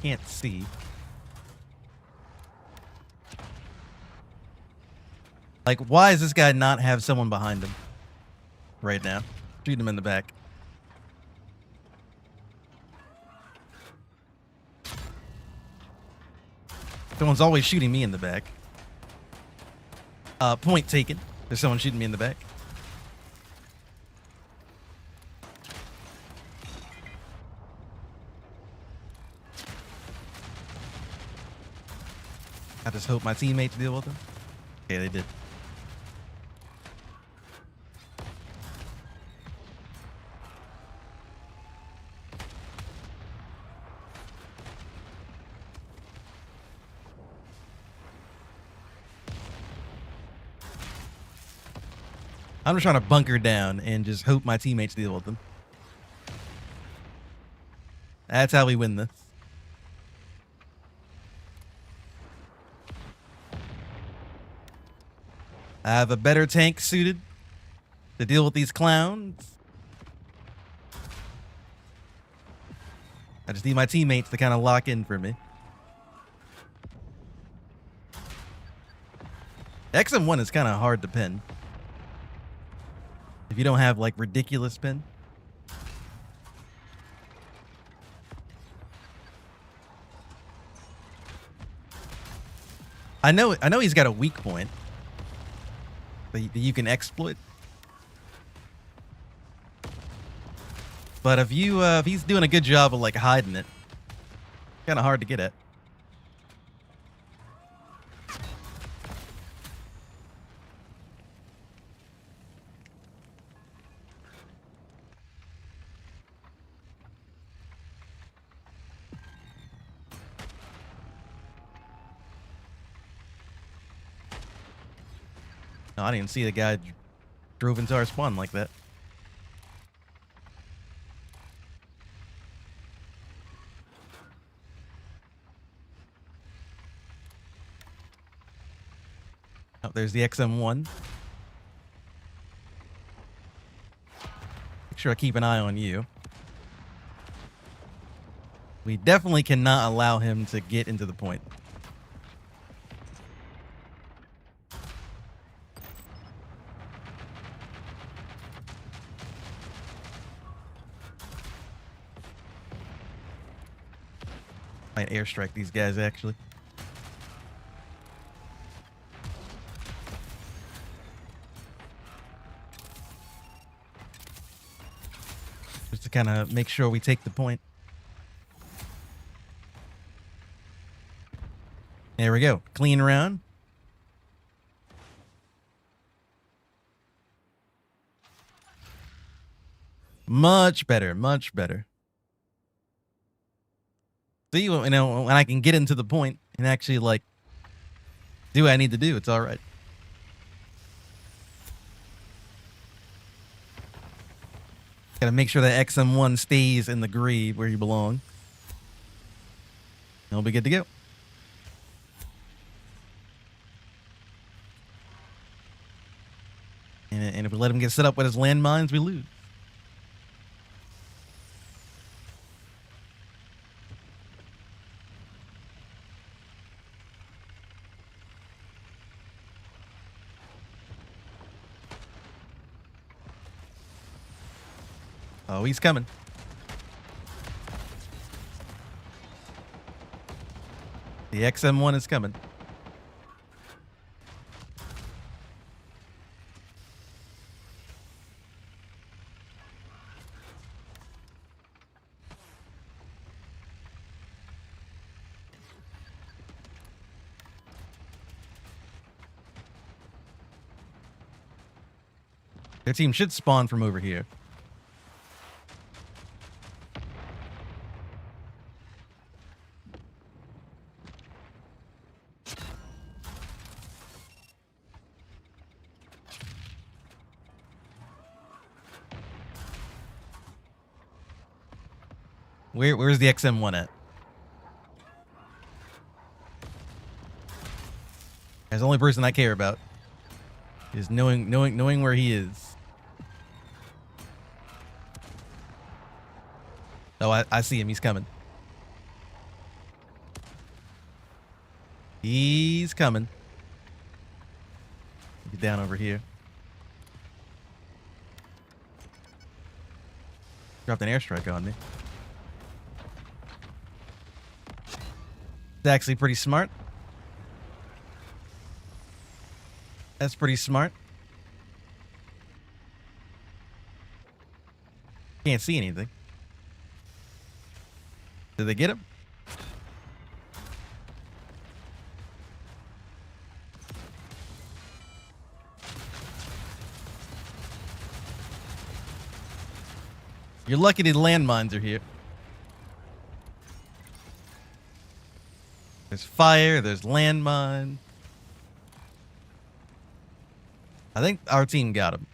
Can't see. Like, why does this guy not have someone behind him right now? Shoot him in the back. Someone's always shooting me in the back. Point taken. There's someone shooting me in the back. I just hope my teammates deal with them. Okay, they did. I'm just trying to bunker down and just hope my teammates deal with them. That's how we win this. I have a better tank suited to deal with these clowns. I just need my teammates to kind of lock in for me. XM1 is kind of hard to pin if you don't have like ridiculous pin. I know he's got a weak point that you can exploit. But if he's doing a good job of like hiding it, kind of hard to get at. No, I didn't even see the guy drove into our spawn like that. Oh, there's the XM1. Make sure I keep an eye on you. We definitely cannot allow him to get into the point. Might airstrike these guys, actually. Just to kind of make sure we take the point. There we go. Clean round. Much better. Much better. See, you know, when I can get into the point and actually, like, do what I need to do, it's all right. Gotta make sure that XM1 stays in the grave where you belong. And we'll be good to go. And if we let him get set up with his landmines, we lose. Oh, he's coming. The XM1 is coming. Their team should spawn from over here. Where's the XM1 at? That's the only person I care about. Is knowing where he is. Oh, I see him. He's coming. He's coming. Get down over here. Dropped an airstrike on me. It's actually pretty smart. That's pretty smart. Can't see anything. Did they get him? You're lucky the landmines are here. There's fire, there's landmine. I think our team got him.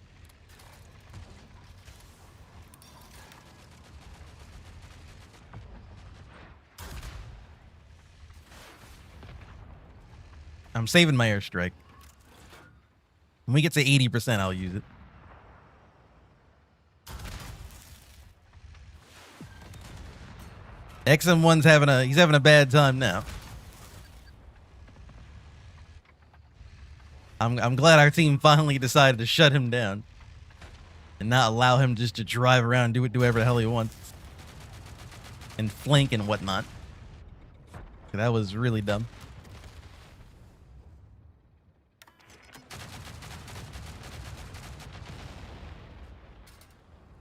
I'm saving my airstrike. When we get to 80%, I'll use it. XM1's having a bad time now. I'm glad our team finally decided to shut him down and not allow him just to drive around and do whatever the hell he wants and flank and whatnot. That was really dumb.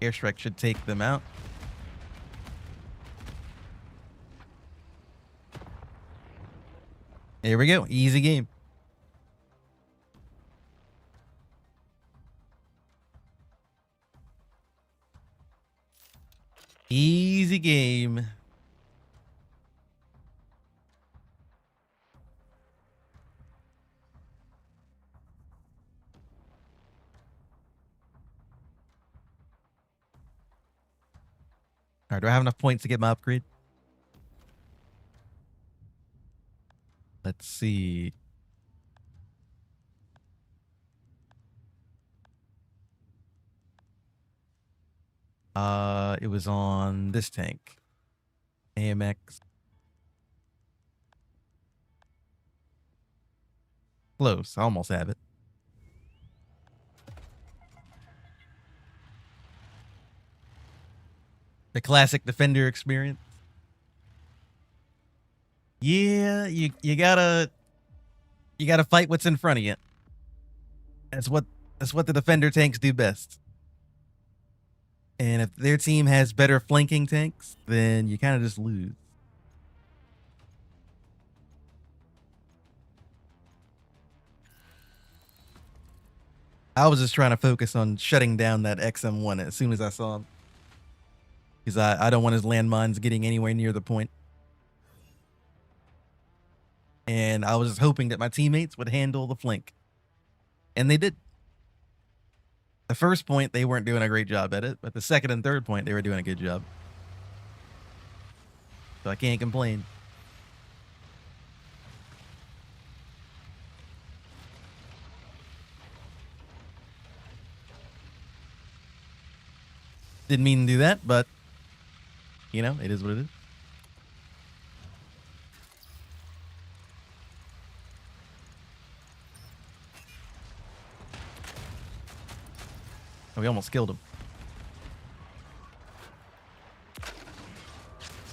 Airstrike should take them out. There we go. Easy game. Easy game. All right, do I have enough points to get my upgrade? Let's see. It was on this tank. AMX. Close. I almost have it. The classic Defender experience. Yeah, you gotta fight what's in front of you. That's what the Defender tanks do best. And if their team has better flanking tanks, then you kind of just lose. I was just trying to focus on shutting down that XM1 as soon as I saw him. Because I don't want his landmines getting anywhere near the point. And I was just hoping that my teammates would handle the flank. And they did. The first point, they weren't doing a great job at it. But the second and third point, they were doing a good job. So I can't complain. Didn't mean to do that, but, you know, it is what it is. Oh, we almost killed him.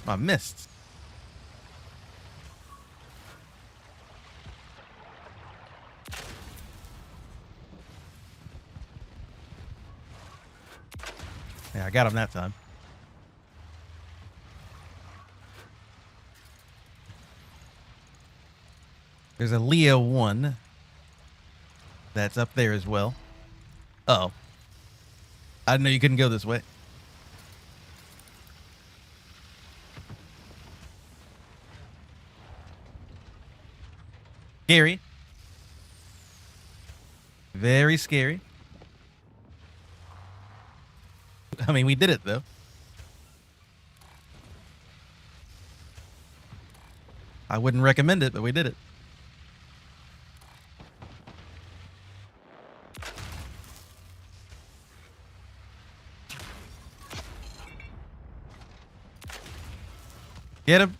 I missed. Yeah, I got him that time. There's a Leo 1 that's up there as well. Uh-oh. I didn't know you couldn't go this way. Scary. Very scary. I mean, we did it, though. I wouldn't recommend it, but we did it. Get him.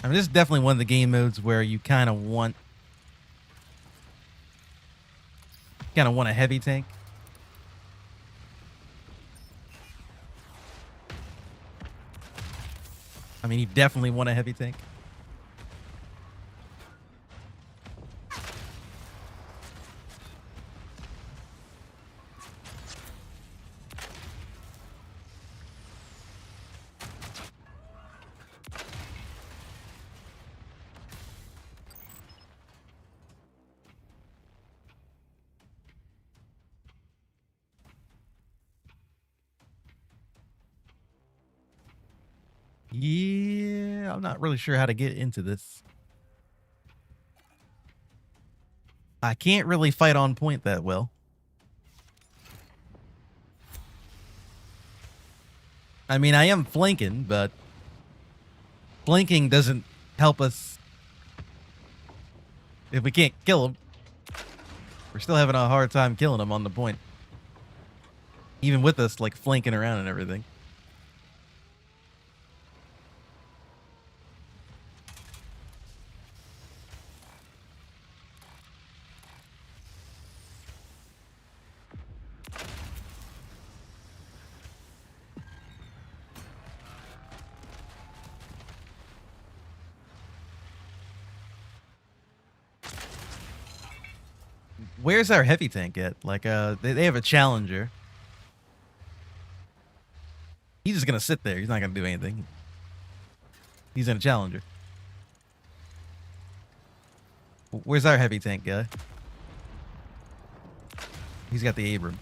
I mean, this is definitely one of the game modes where you kind of want a heavy tank. I mean, you definitely want a heavy tank. Yeah, I'm not really sure how to get into this. I can't really fight on point that well. I mean, I am flanking, but flanking doesn't help us if we can't kill them. We're still having a hard time killing them on the point. Even with us, like, flanking around and everything. Where's our heavy tank at? Like, they have a Challenger. He's just gonna sit there. He's not gonna do anything. He's in a Challenger. Where's our heavy tank guy? He's got the Abram.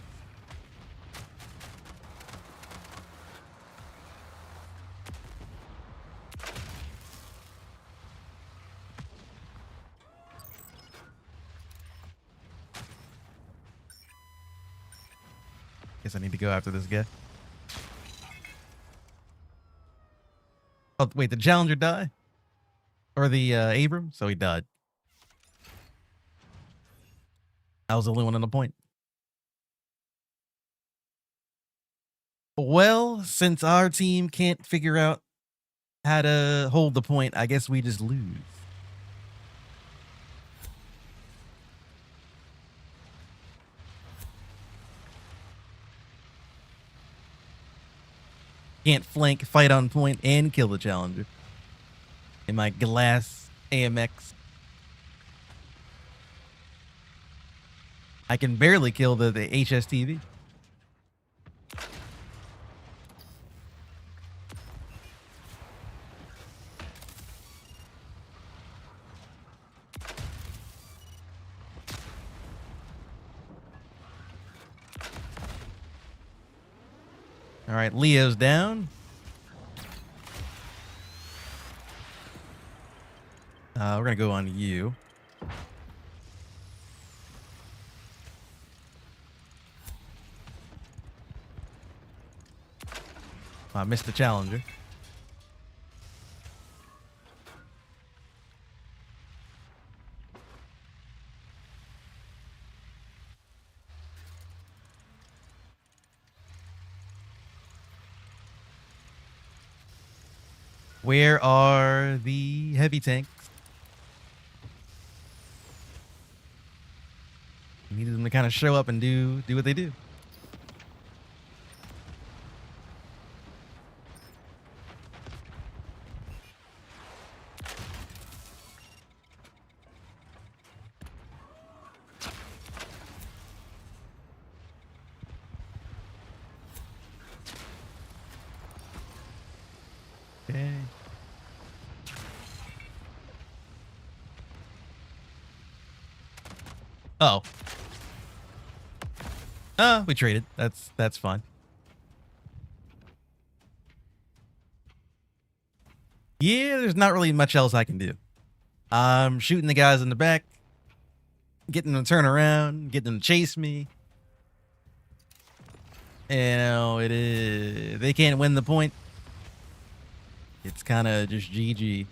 Guess I need to go after this guy. Oh, wait, the Challenger die? Or the Abram? So he died. I was the only one on the point. Well, since our team can't figure out how to hold the point, I guess we just lose. Can't flank, fight on point, and kill the Challenger. In my glass AMX. I can barely kill the HSTV. All right, Leo's down. We're gonna go on you. I missed the Challenger. Where are the heavy tanks? I needed them to kind of show up and do what they do. Okay. Oh. We traded. That's fine. Yeah, there's not really much else I can do. I'm shooting the guys in the back, getting them to turn around, getting them to chase me. You know, it is. They can't win the point. It's kind of just GG.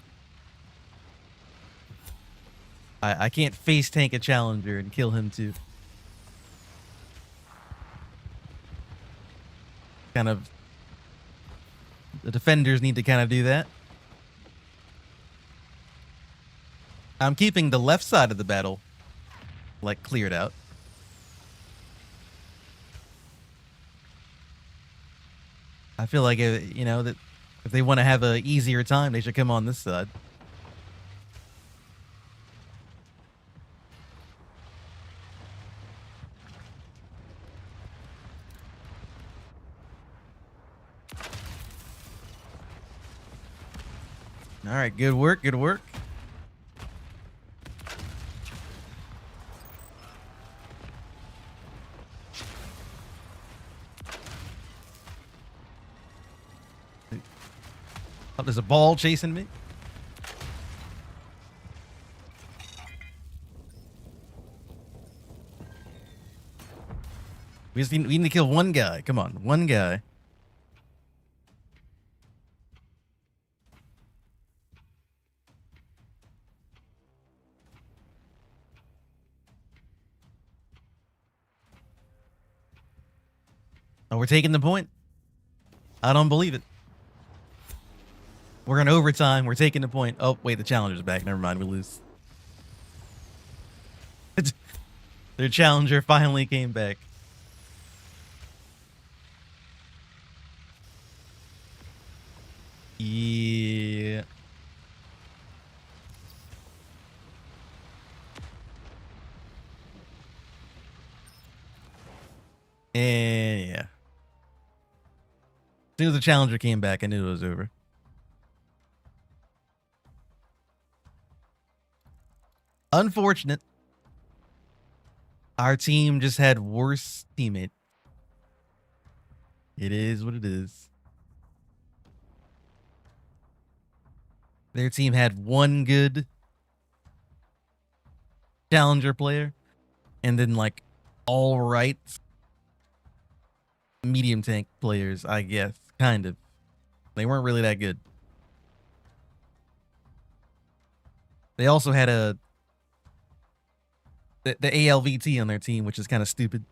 I can't face tank a Challenger and kill him too. Kind of. The defenders need to kind of do that. I'm keeping the left side of the battle, like, cleared out. I feel like, you know, that if they want to have an easier time, they should come on this side. All right, good work, good work. Oh, there's a ball chasing me. We need to kill one guy. Come on, one guy. Oh, we're taking the point. I don't believe it. We're in overtime. We're taking the point. Oh, wait, the Challenger's back. Never mind, we lose. Their Challenger finally came back. Yeah. soon as the Challenger came back, I knew it was over. Unfortunate. Our team just had worse teammates. It is what it is. Their team had one good Challenger player and then like all right medium tank players, I guess. Kind of. They weren't really that good. They also had the ALVT on their team, which is kind of stupid.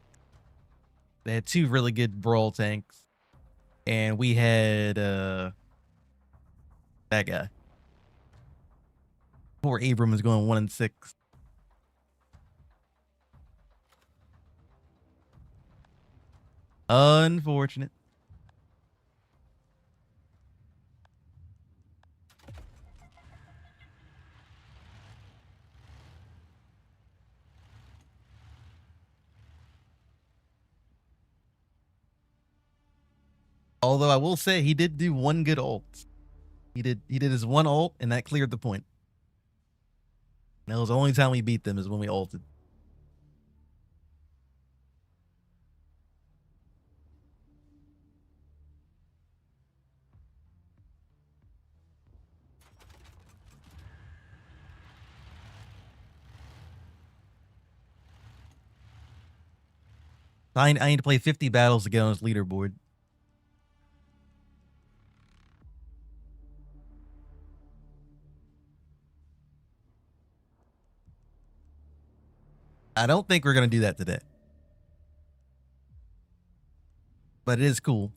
They had two really good brawl tanks, and we had that guy. Poor Abram is going 1-6. Unfortunate. Although I will say he did do one good ult. He did his one ult, and that cleared the point. And that was the only time we beat them is when we ulted. I need to play 50 battles to get on his leaderboard. I don't think we're going to do that today. But it is cool.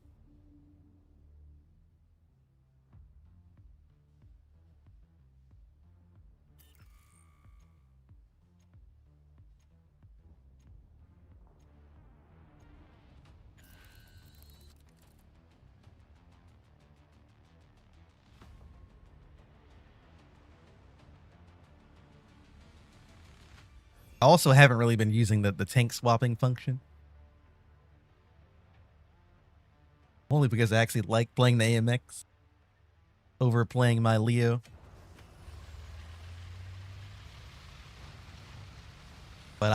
I also haven't really been using the tank swapping function. Only because I actually like playing the AMX over playing my Leo. But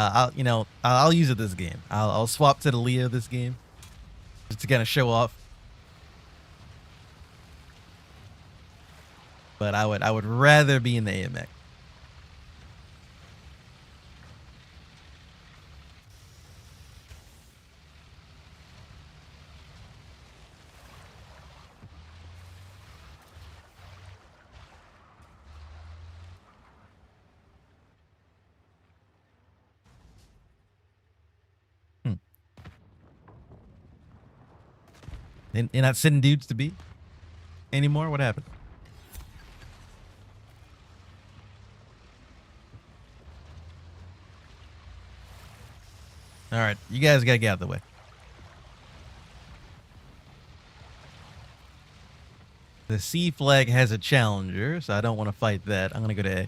I'll use it this game. I'll swap to the Leo this game just to kind of show off. But I would rather be in the AMX. You're not sending dudes to B anymore? What happened? All right, you guys gotta get out of the way. The C flag has a challenger, so I don't want to fight that. I'm gonna go to A.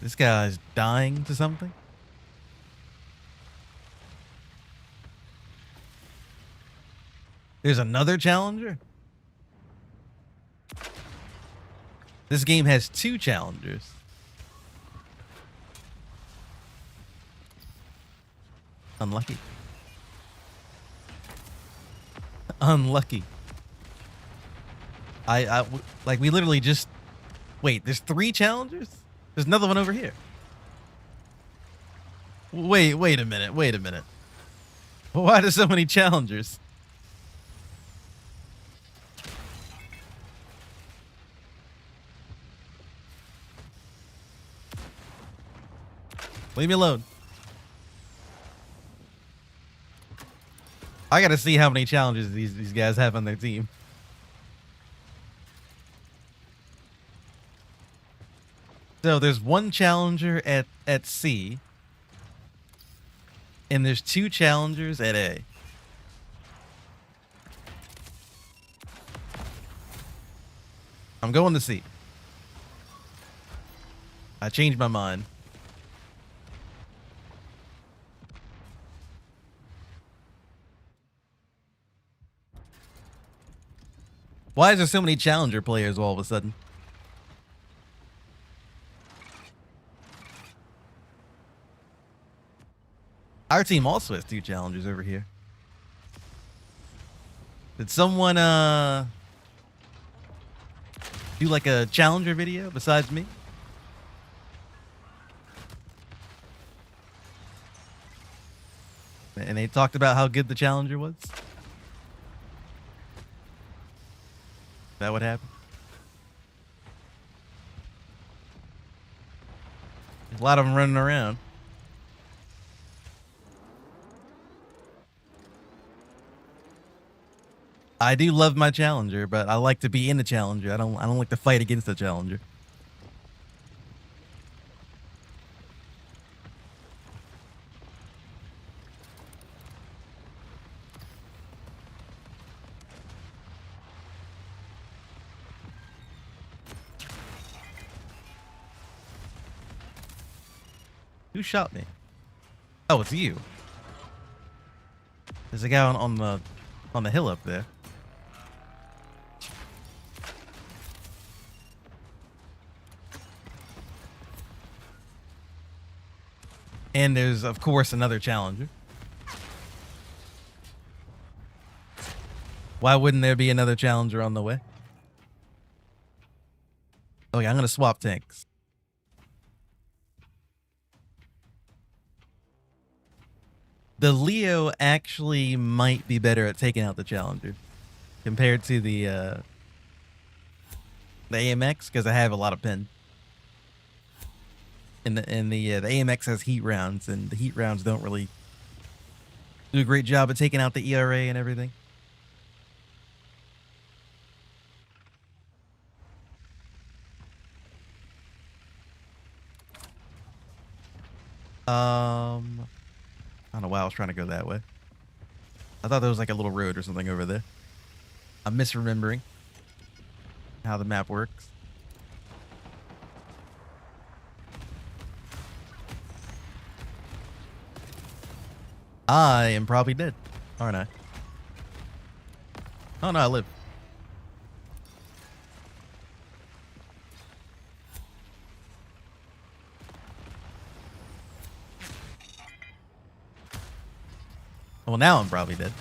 This guy's dying to something. There's another challenger? This game has two challengers. Unlucky. Unlucky. Like we literally just... Wait, there's three challengers? There's another one over here. Wait a minute. Wait a minute. Why there's so many challengers? Leave me alone. I gotta see how many challenges these guys have on their team. So there's one challenger at C. And there's two challengers at A. I'm going to C. I changed my mind. Why is there so many Challenger players all of a sudden? Our team also has 2 Challengers over here. Did someone do like a Challenger video besides me? And they talked about how good the Challenger was? Is that what happened? There's a lot of them running around. I do love my Challenger, but I like to be in the Challenger. I don't like to fight against the Challenger. Who shot me? Oh, it's you. There's a guy on the hill up there. And there's, of course, another Challenger. Why wouldn't there be another Challenger on the way? Okay, I'm going to swap tanks. The Leo actually might be better at taking out the Challenger compared to the AMX, because I have a lot of pin. And the AMX has heat rounds, and the heat rounds don't really do a great job of taking out the ERA and everything. I don't know why I was trying to go that way. I thought there was like a little road or something over there. I'm misremembering how the map works. I am probably dead, aren't I? Oh no, I live. Well, now I'm probably dead.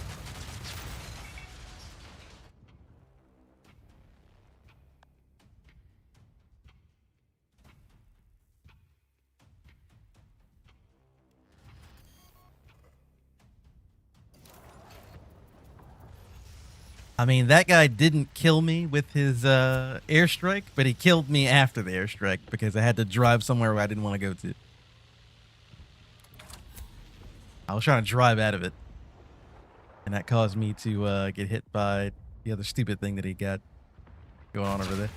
I mean, that guy didn't kill me with his airstrike, but he killed me after the airstrike because I had to drive somewhere where I didn't want to go to. I was trying to drive out of it, and that caused me to get hit by the other stupid thing that he got going on over there.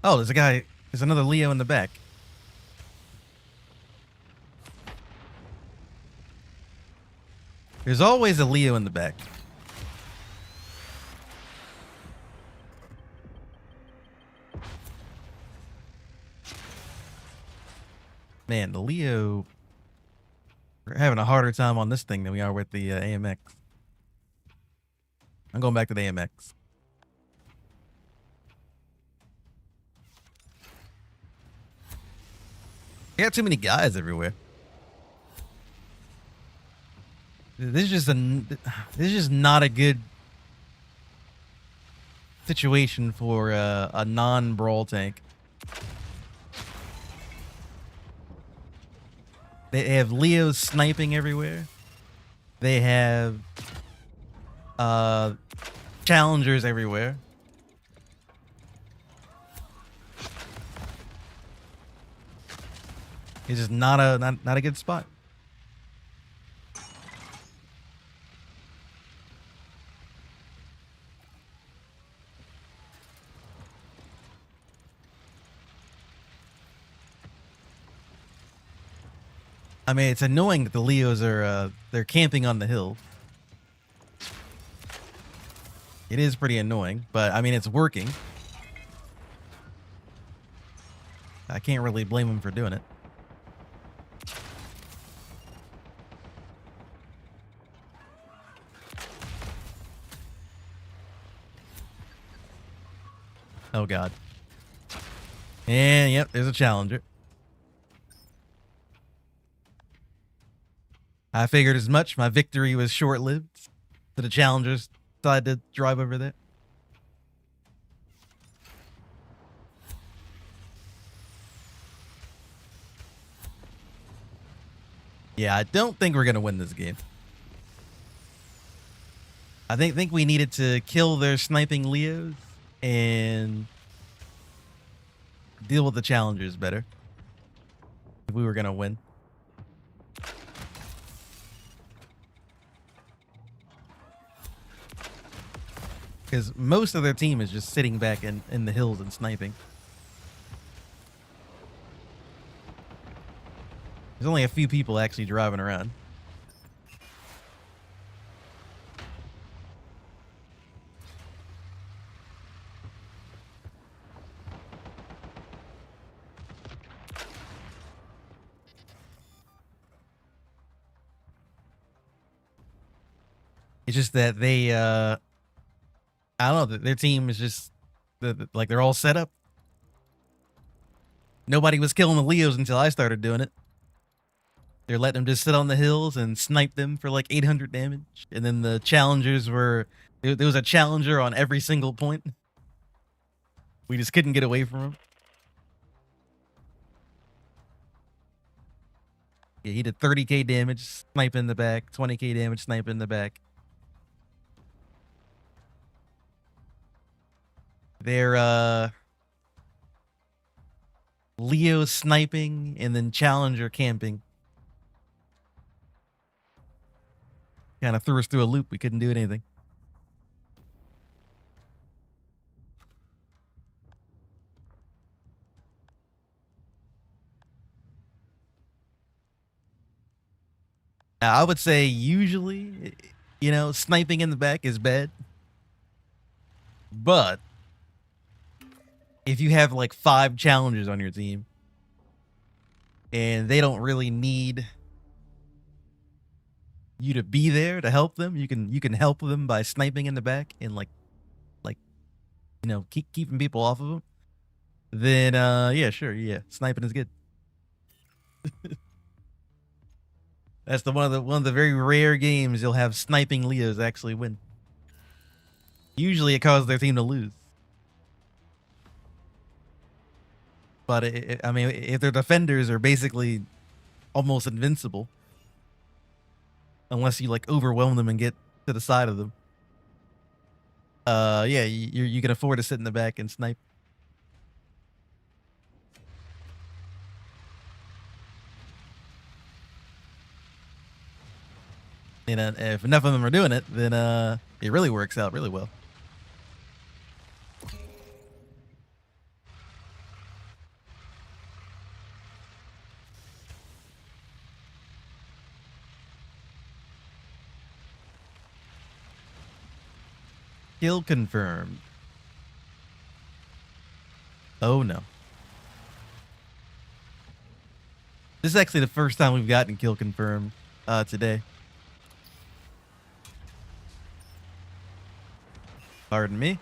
Oh, there's a guy. There's another Leo in the back. There's always a Leo in the back. Man, the Leo... We're having a harder time on this thing than we are with the AMX. I'm going back to the AMX. I got too many guys everywhere. This is just not a good situation for a non-brawl tank. They have Leos sniping everywhere. They have Challengers everywhere. It's just not a good spot. I mean, it's annoying that the Leos are they're camping on the hill. It is pretty annoying, but I mean, it's working. I can't really blame them for doing it. Oh god. And yep, there's a challenger. I figured as much. My victory was short-lived. So the challengers decided to drive over there. Yeah, I don't think we're gonna win this game. I think we needed to kill their sniping Leos and deal with the challengers better if we were gonna win. Because most of their team is just sitting back in the hills and sniping. There's only a few people actually driving around. It's just that they, I don't know, their team is just, like, they're all set up. Nobody was killing the Leos until I started doing it. They're letting them just sit on the hills and snipe them for like 800 damage. And then the challengers were, there was a challenger on every single point. We just couldn't get away from him. Yeah, he did 30k damage, snipe in the back, 20k damage, snipe in the back. They're Leo sniping and then challenger camping. Kind of threw us through a loop. We couldn't do anything. Now, I would say usually, sniping in the back is bad. But if you have like 5 challengers on your team and they don't really need you to be there to help them, you can help them by sniping in the back and like keeping people off of them. Then yeah, sure, yeah, sniping is good. That's one of the very rare games you'll have sniping Leos actually win. Usually it causes their team to lose. But I mean, if their defenders are basically almost invincible, unless you like overwhelm them and get to the side of them, yeah, you can afford to sit in the back and snipe. And if enough of them are doing it, then it really works out really well. Kill confirmed. Oh no. This is actually the first time we've gotten kill confirmed today. Pardon me.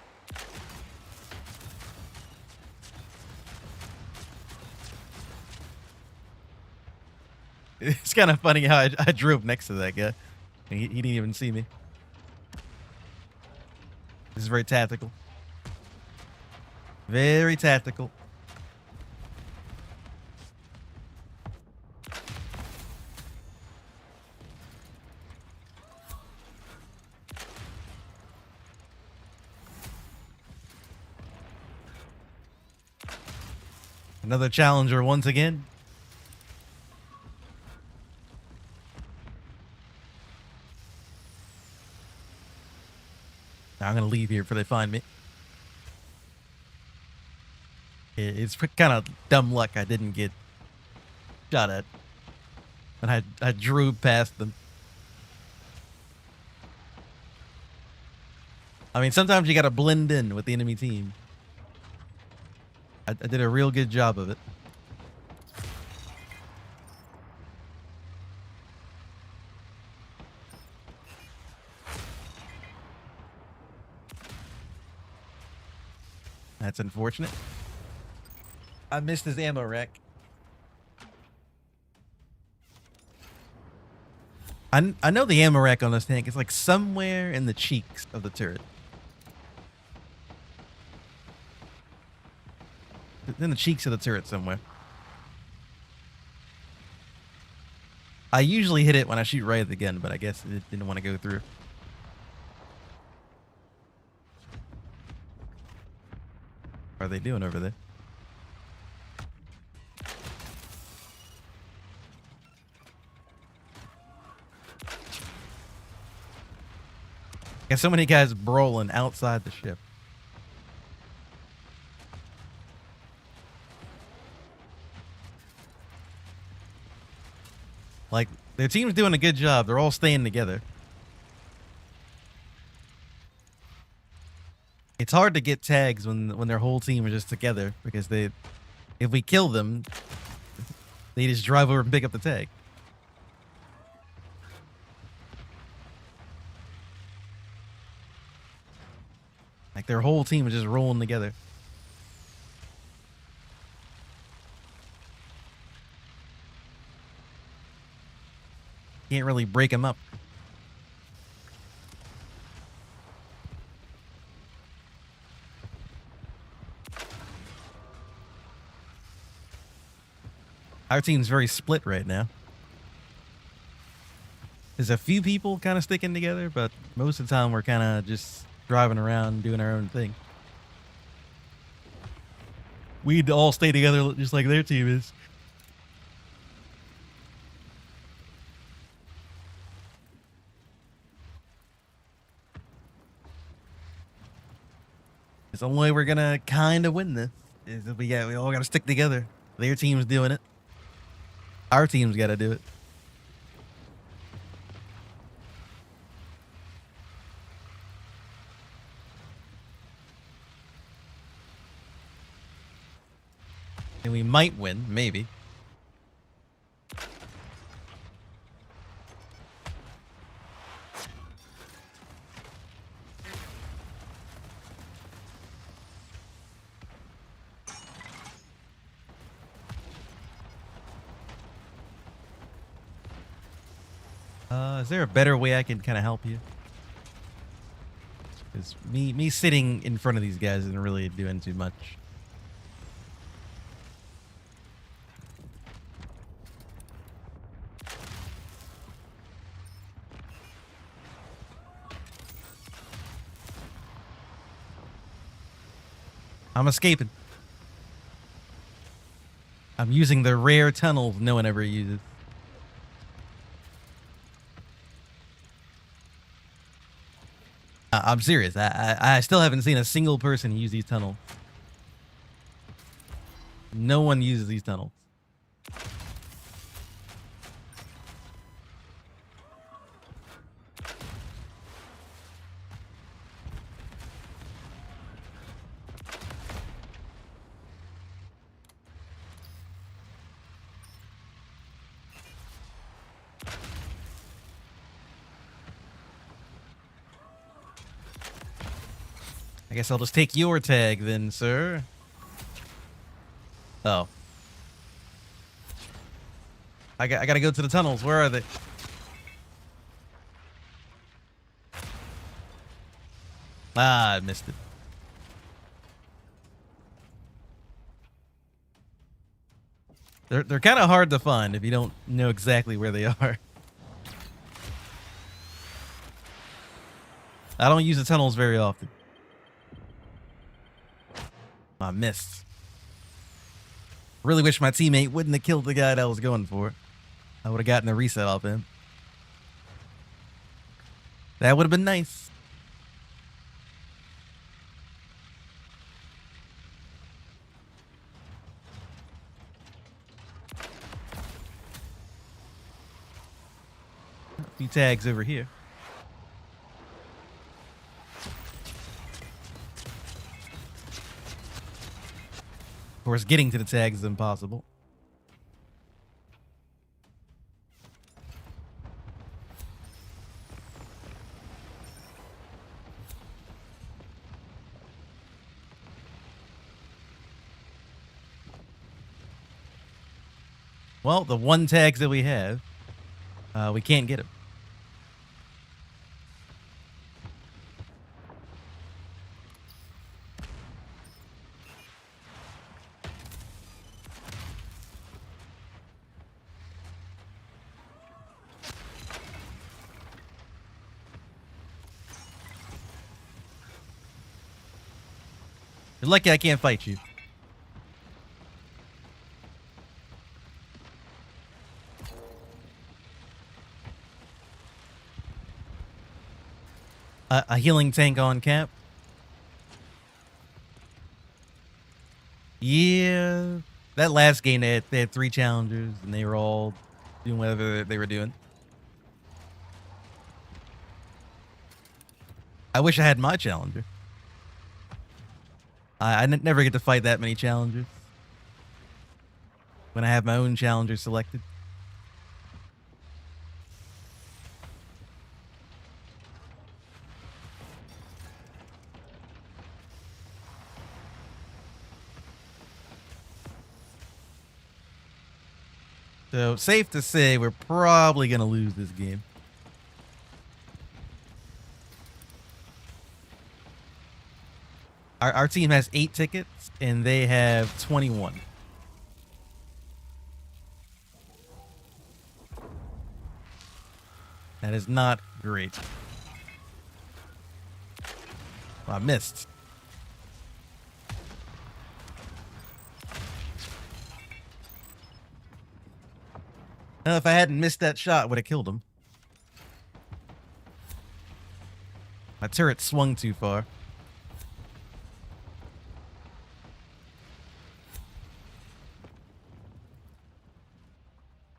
It's kind of funny how I drove next to that guy. And he didn't even see me. This is very tactical. Very tactical. Another challenger once again. Now I'm going to leave here before they find me. It's kind of dumb luck I didn't get shot at. And I drew past them. I mean, sometimes you got to blend in with the enemy team. I did a real good job of it. That's unfortunate. I missed his ammo rack. I know the ammo rack on this tank is like somewhere in the cheeks of the turret. It's in the cheeks of the turret somewhere. I usually hit it when I shoot right at the gun, but I guess it didn't want to go through. What are they doing over there? Got so many guys brawling outside the ship. Like, their team's doing a good job. They're all staying together. It's hard to get tags when their whole team is just together because if we kill them, they just drive over and pick up the tag. Like their whole team is just rolling together. Can't really break them up. Our team's very split right now. There's a few people kind of sticking together, but most of the time we're kind of just driving around doing our own thing. We'd all stay together just like their team is. It's the only way we're gonna kind of win this. Is if we all gotta stick together. Their team's doing it. Our team's gotta do it. And we might win, maybe. Is there a better way I can kind of help you? Because me sitting in front of these guys isn't really doing too much. I'm escaping. I'm using the rare tunnels no one ever uses. I'm serious. I still haven't seen a single person use these tunnels. No one uses these tunnels. I guess I'll just take your tag then, sir. Oh. I gotta go to the tunnels. Where are they? Ah, I missed it. They're kind of hard to find if you don't know exactly where they are. I don't use the tunnels very often. I missed. Really wish my teammate wouldn't have killed the guy that I was going for. I would have gotten a reset off him. That would have been nice. A few tags over here. Of course, getting to the tags is impossible. Well, the one tags that we have, we can't get them. You're lucky I can't fight you. A healing tank on cap. Yeah, that last game they had 3 challengers and they were all doing whatever they were doing. I wish I had my challenger. I never get to fight that many challengers when I have my own challenger selected. So safe to say we're probably gonna lose this game. Our team has 8 tickets and they have 21. That is not great. Oh, I missed. If I hadn't missed that shot, would have killed him. My turret swung too far.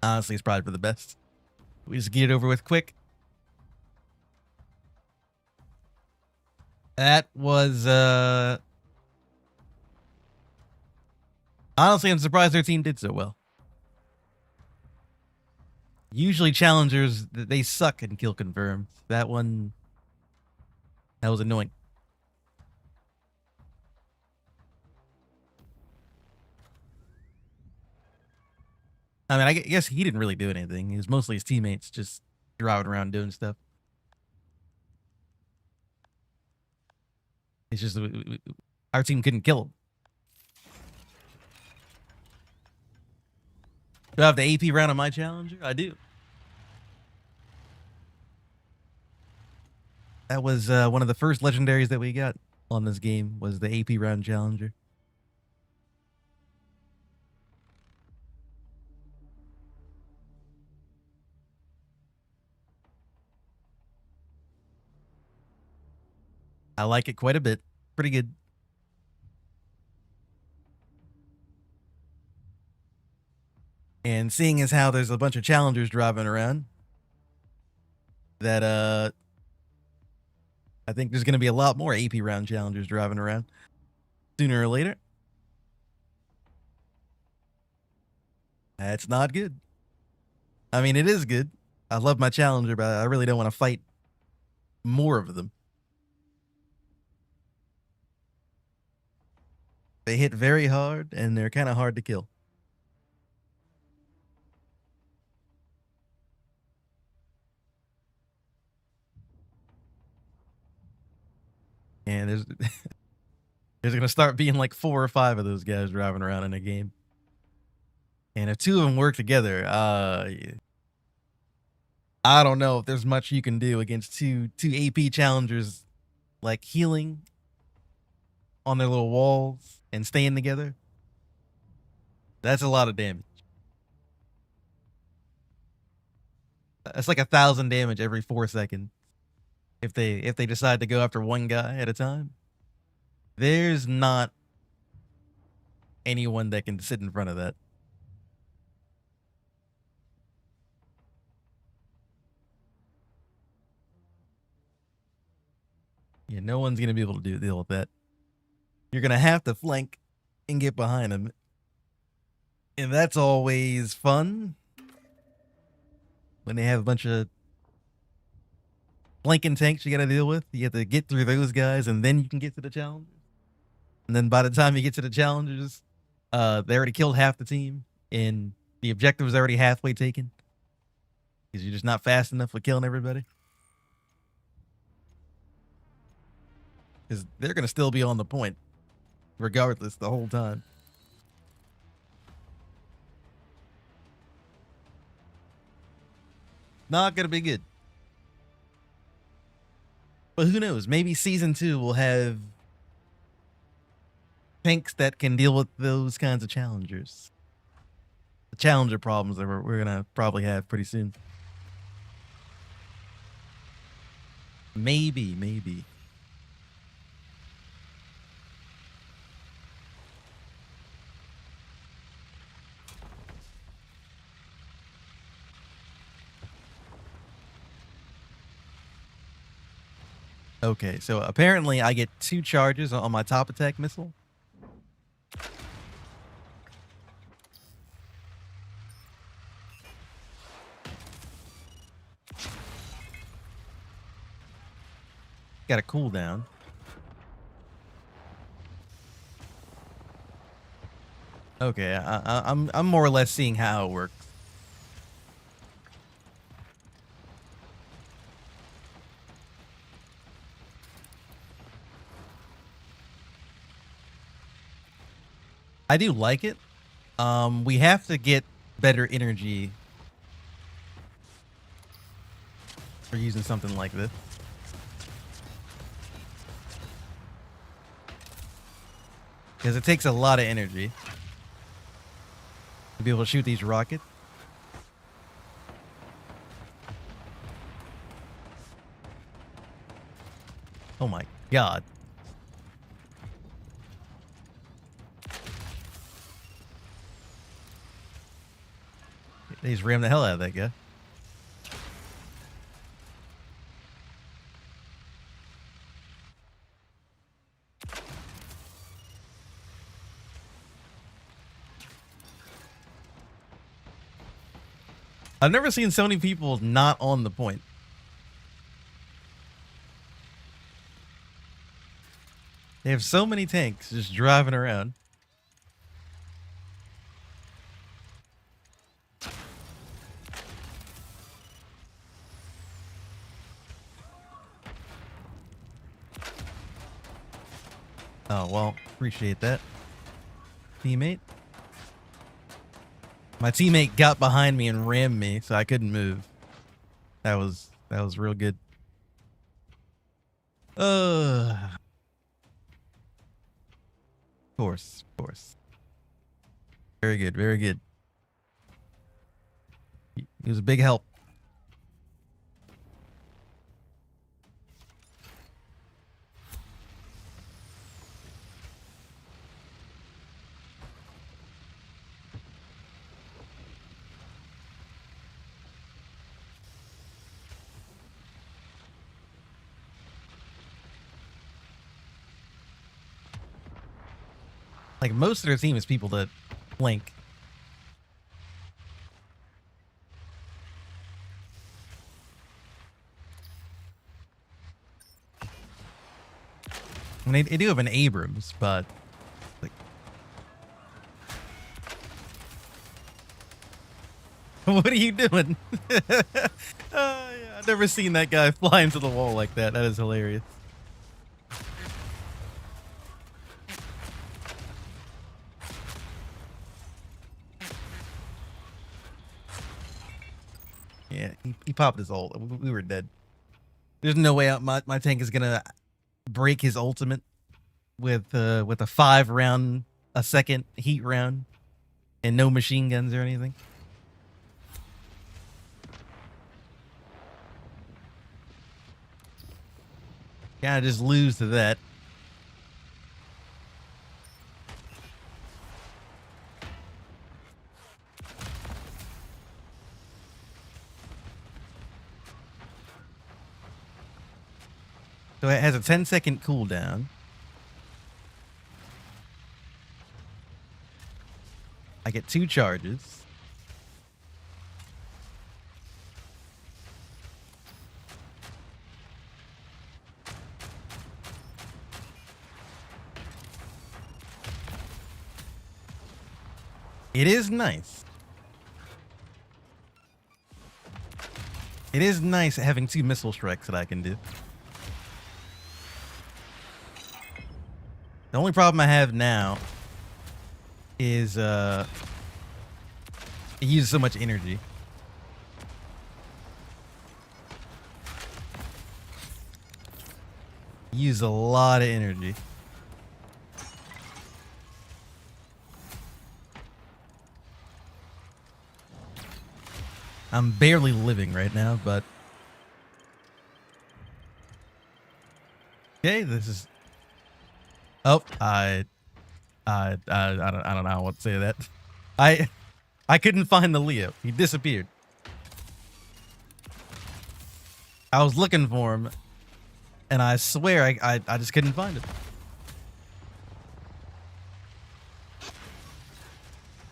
Honestly, it's probably for the best. We just get it over with quick. That was, honestly, I'm surprised their team did so well. Usually challengers, they suck in kill confirmed. That one, that was annoying. I mean, I guess he didn't really do anything. It was mostly his teammates just driving around doing stuff. It's just our team couldn't kill him. Do I have the AP round on my challenger? I do. That was one of the first legendaries that we got on this game was the AP round challenger. I like it quite a bit. Pretty good. And seeing as how there's a bunch of challengers driving around, that I think there's going to be a lot more AP round challengers driving around sooner or later. That's not good. I mean, it is good. I love my challenger, but I really don't want to fight more of them. They hit very hard, and they're kind of hard to kill. And there's going to start being like 4 or 5 of those guys driving around in a game. And if 2 of them work together, I don't know if there's much you can do against two AP challengers like healing on their little walls and staying together. That's a lot of damage. That's like 1,000 damage every 4 seconds. If they decide to go after one guy at a time, there's not anyone that can sit in front of that. Yeah, no one's gonna be able to deal with that. You're gonna have to flank and get behind them, and that's always fun when they have a bunch of flanking tanks you gotta deal with. You have to get through those guys, and then you can get to the challengers. And then by the time you get to the challengers, they already killed half the team, and The objective is already halfway taken because you're just not fast enough with killing everybody. Because they're going to still be on the point regardless the whole time. Not going to be good. But who knows? Maybe season 2 will have tanks that can deal with those kinds of challengers. The challenger problems that we're going to probably have pretty soon. Maybe. Okay, so apparently I get 2 charges on my top attack missile. Got a cooldown. Okay, I'm more or less seeing how it works. I do like it. We have to get better energy for using something like this. Because it takes a lot of energy to be able to shoot these rockets. Oh my god. They just rammed the hell out of that guy. I've never seen so many people not on the point. They have so many tanks just driving around. Oh, well, appreciate that, teammate. My teammate got behind me and rammed me, so I couldn't move. That was real good. Of course. Very good. He was a big help. Like, most of their team is people that blink. I mean, they do have an Abrams, but like, what are you doing? Yeah, I've never seen that guy fly into the wall like that. That is hilarious. Yeah, he popped his ult. We were dead. There's no way out my tank is gonna break his ultimate with a 5 round a second heat round and no machine guns or anything. Gotta just lose to that. So it has a 10-second cooldown. I get 2 charges. It is nice. It is nice having 2 missile strikes that I can do. The only problem I have now is it uses so much energy. Use a lot of energy. I'm barely living right now, but okay, this is. Oh, I don't know what to say to that. I couldn't find the Leo. He disappeared. I was looking for him, and I swear I just couldn't find him.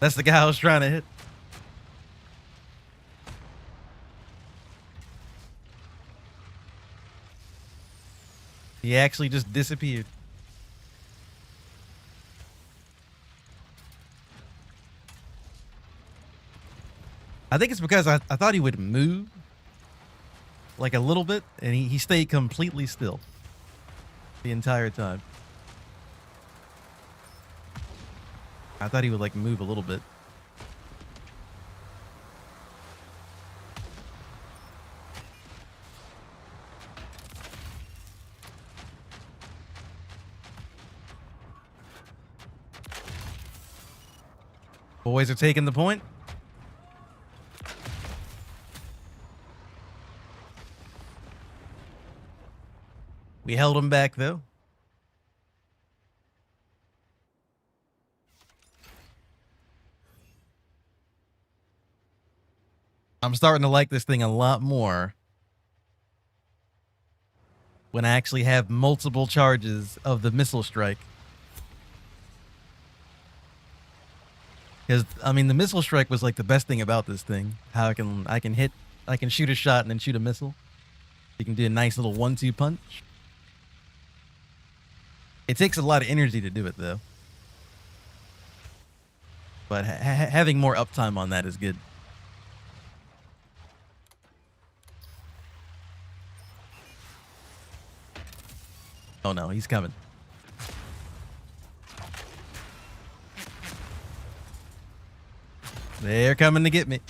That's the guy I was trying to hit. He actually just disappeared. I think it's because I thought he would move like a little bit, and he stayed completely still the entire time. I thought he would like move a little bit. Boys are taking the point. We held him back though. I'm starting to like this thing a lot more when I actually have multiple charges of the missile strike. Because I mean, the missile strike was like the best thing about this thing. How I can shoot a shot and then shoot a missile. You can do a nice little 1-2 punch. It takes a lot of energy to do it though. But having more uptime on that is good. Oh no, he's coming. They're coming to get me.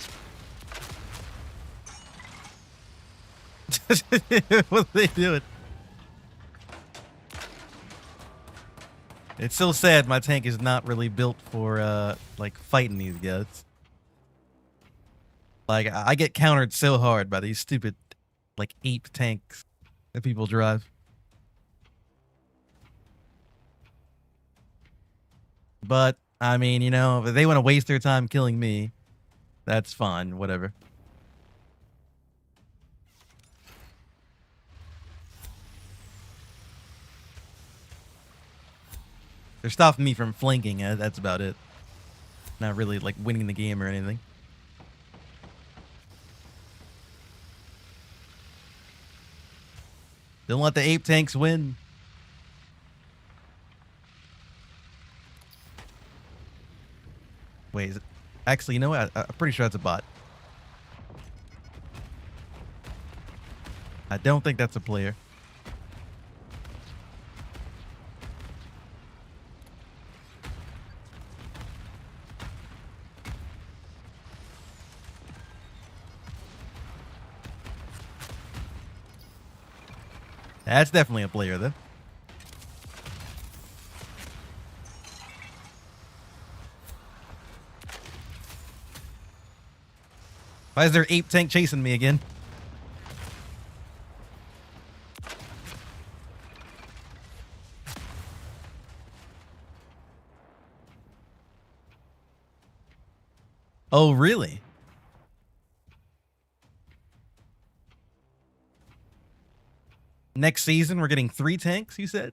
What are they doing? It's so sad my tank is not really built for like fighting these guys. Like I get countered so hard by these stupid like ape tanks that people drive. But I mean, you know, if they want to waste their time killing me, that's fine, whatever. They're stopping me from flanking. That's about it. Not really like winning the game or anything. Don't let the ape tanks win. Wait, is it? Actually, you know what? I'm pretty sure that's a bot. I don't think that's a player. That's definitely a player, though. Why is there ape tank chasing me again? Oh, really? Next season, we're getting 3 tanks, you said?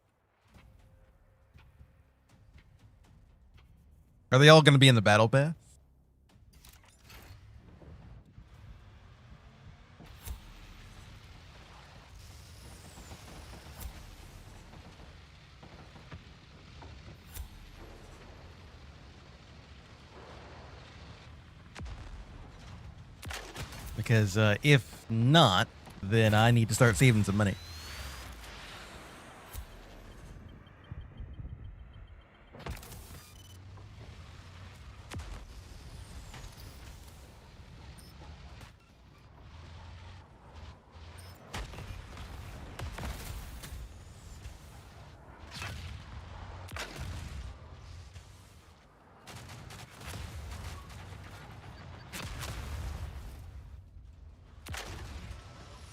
Are they all going to be in the battle pass? Because if not, then I need to start saving some money.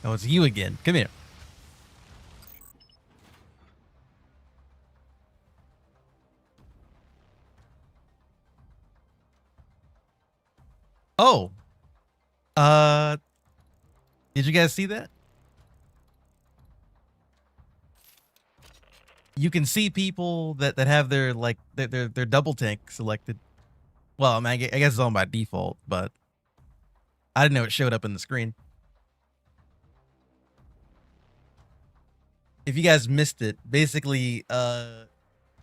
Oh, it's you again. Come here. Oh. Uh, did you guys see that? You can see people that have their like their double tank selected. Well, I mean, I guess it's on by default, but I didn't know it showed up in the screen. If you guys missed it, basically, the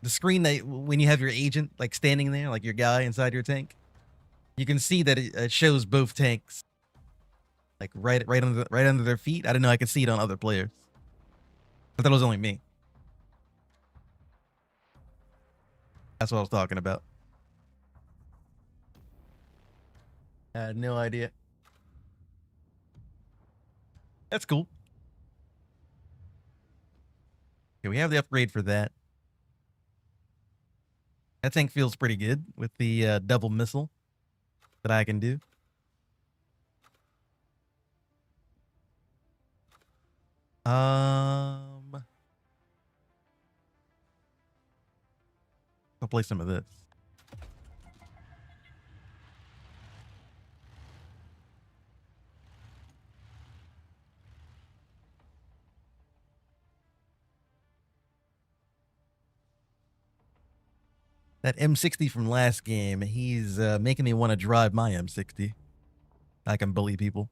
screen that when you have your agent like standing there, like your guy inside your tank, you can see that it shows both tanks, like right under their feet. I didn't know I could see it on other players. I thought it was only me. That's what I was talking about. I had no idea. That's cool. Okay, we have the upgrade for that. That tank feels pretty good with the double missile that I can do. I'll play some of this. That M60 from last game, he's making me want to drive my M60. I can bully people.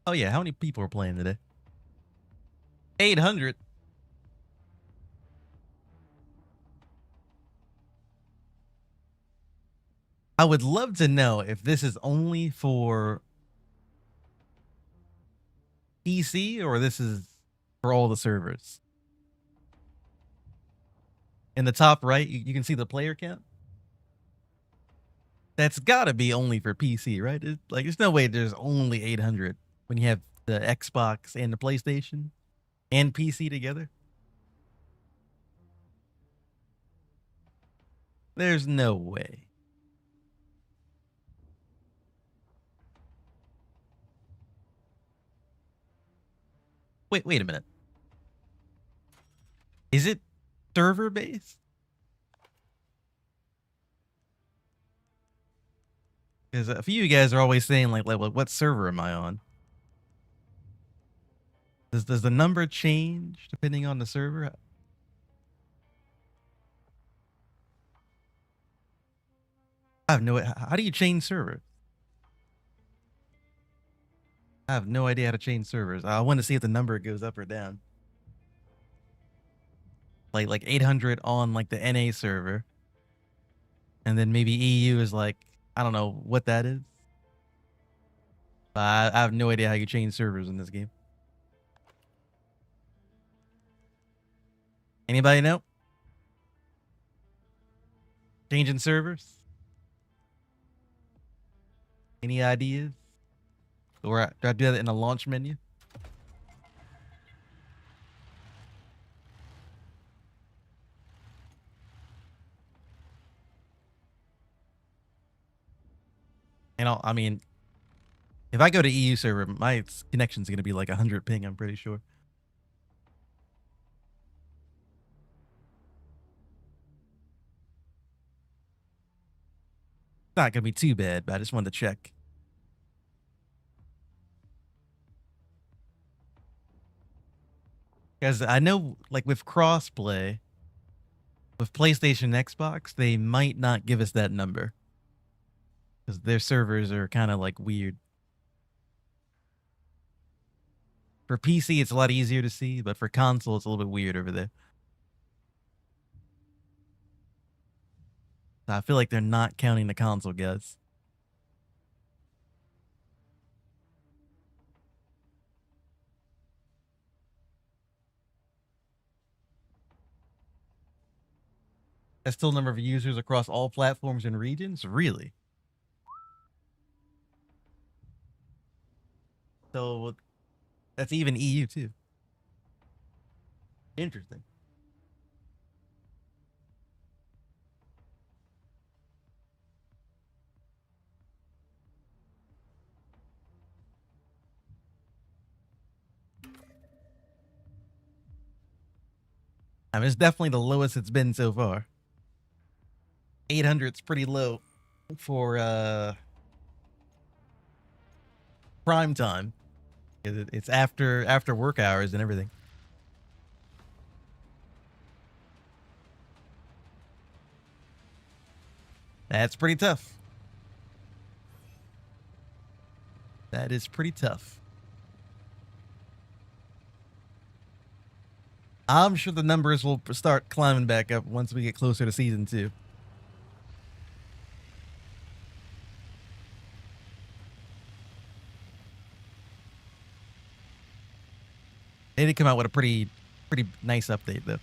Oh yeah, how many people are playing today? 800. I would love to know if this is only for PC or this is for all the servers. In the top right, you can see the player count. That's gotta be only for PC, right? Like, there's no way there's only 800 when you have the Xbox and the PlayStation and PC together. There's no way. Wait a minute. Is it server based? Because a few of you guys are always saying like what server am I on? Does the number change depending on the server? I have no. How do you change servers? I have no idea how to change servers. I want to see if the number goes up or down. Like 800 on like the NA server, and then maybe EU is like, I don't know what that is. I have no idea how you change servers in this game. Anybody know? Changing servers? Any ideas? Or do I do that in the launch menu? And I mean, if I go to EU server, my connection's going to be like 100 ping, I'm pretty sure. It's not going to be too bad, but I just wanted to check. Because I know, like, with crossplay, with PlayStation and Xbox, they might not give us that number. Because their servers are kind of, like, weird. For PC, it's a lot easier to see, but for console, it's a little bit weird over there. I feel like they're not counting the console guys. That's still number of users across all platforms and regions? Really? So that's even EU too. Interesting. I mean, it's definitely the lowest it's been so far. 800's pretty low for prime time. It's after work hours and everything. That's pretty tough. That is pretty tough. I'm sure the numbers will start climbing back up once we get closer to season 2. They did come out with a pretty nice update though.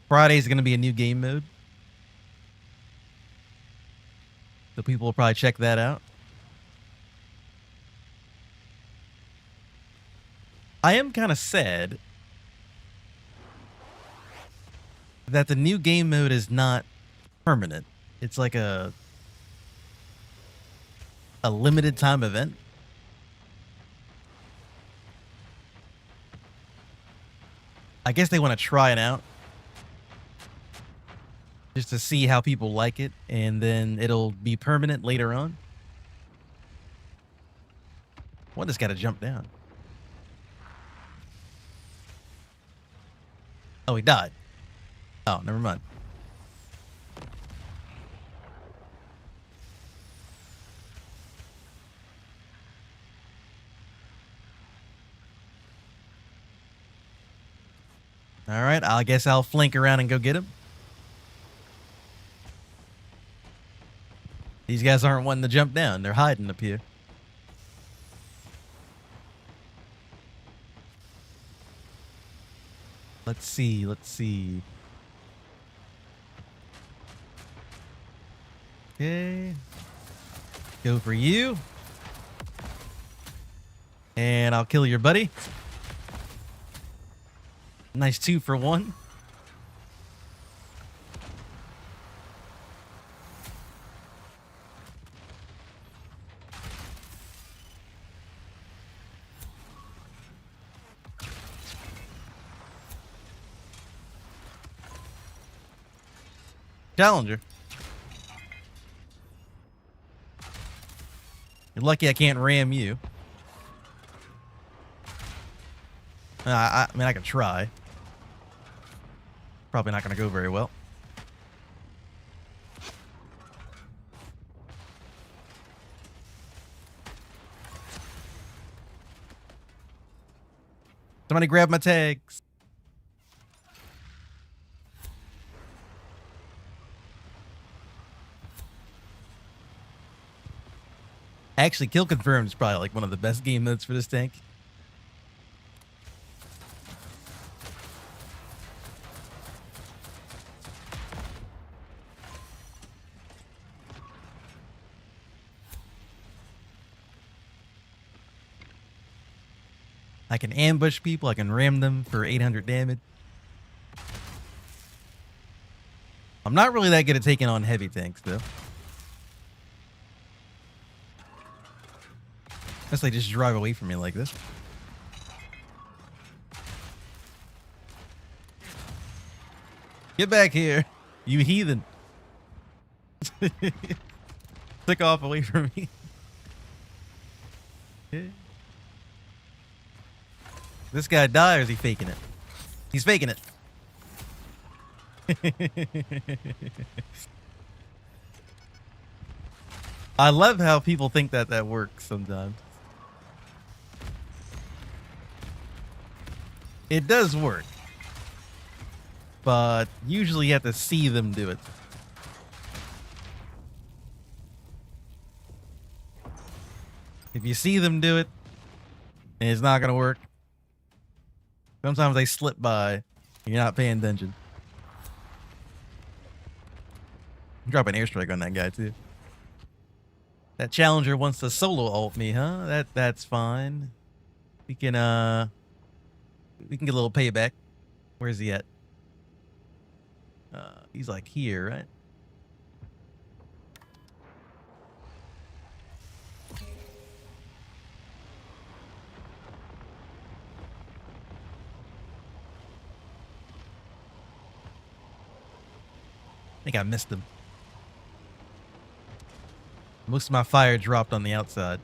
Friday's going to be a new game mode, so people will probably check that out. I am kind of sad that the new game mode is not permanent. It's like a limited time event. I guess they want to try it out just to see how people like it, and then it'll be permanent later on. One just got to jump down. Oh, he died. Oh, never mind. All right, I guess I'll flank around and go get him. These guys aren't wanting to jump down. They're hiding up here. Let's see. Okay. Go for you. And I'll kill your buddy. Nice 2 for 1. Challenger. You're lucky I can't ram you. I mean, I could try. Probably not going to go very well. Somebody grab my tags. Actually, kill confirmed is probably like one of the best game modes for this tank. I can ambush people. I can ram them for 800 damage. I'm not really that good at taking on heavy tanks, though. Unless they just drive away from me like this. Get back here, you heathen. Click off away from me. Okay. This guy die, or is he faking it? He's faking it. I love how people think that works sometimes. It does work, but usually you have to see them do it. If you see them do it, and it's not gonna work. Sometimes they slip by. You're not paying attention. I'm dropping airstrike on that guy too. That challenger wants to solo ult me, huh? That's fine. We can get a little payback. Where's he at? He's like here, right? I think I missed him. Most of my fire dropped on the outside.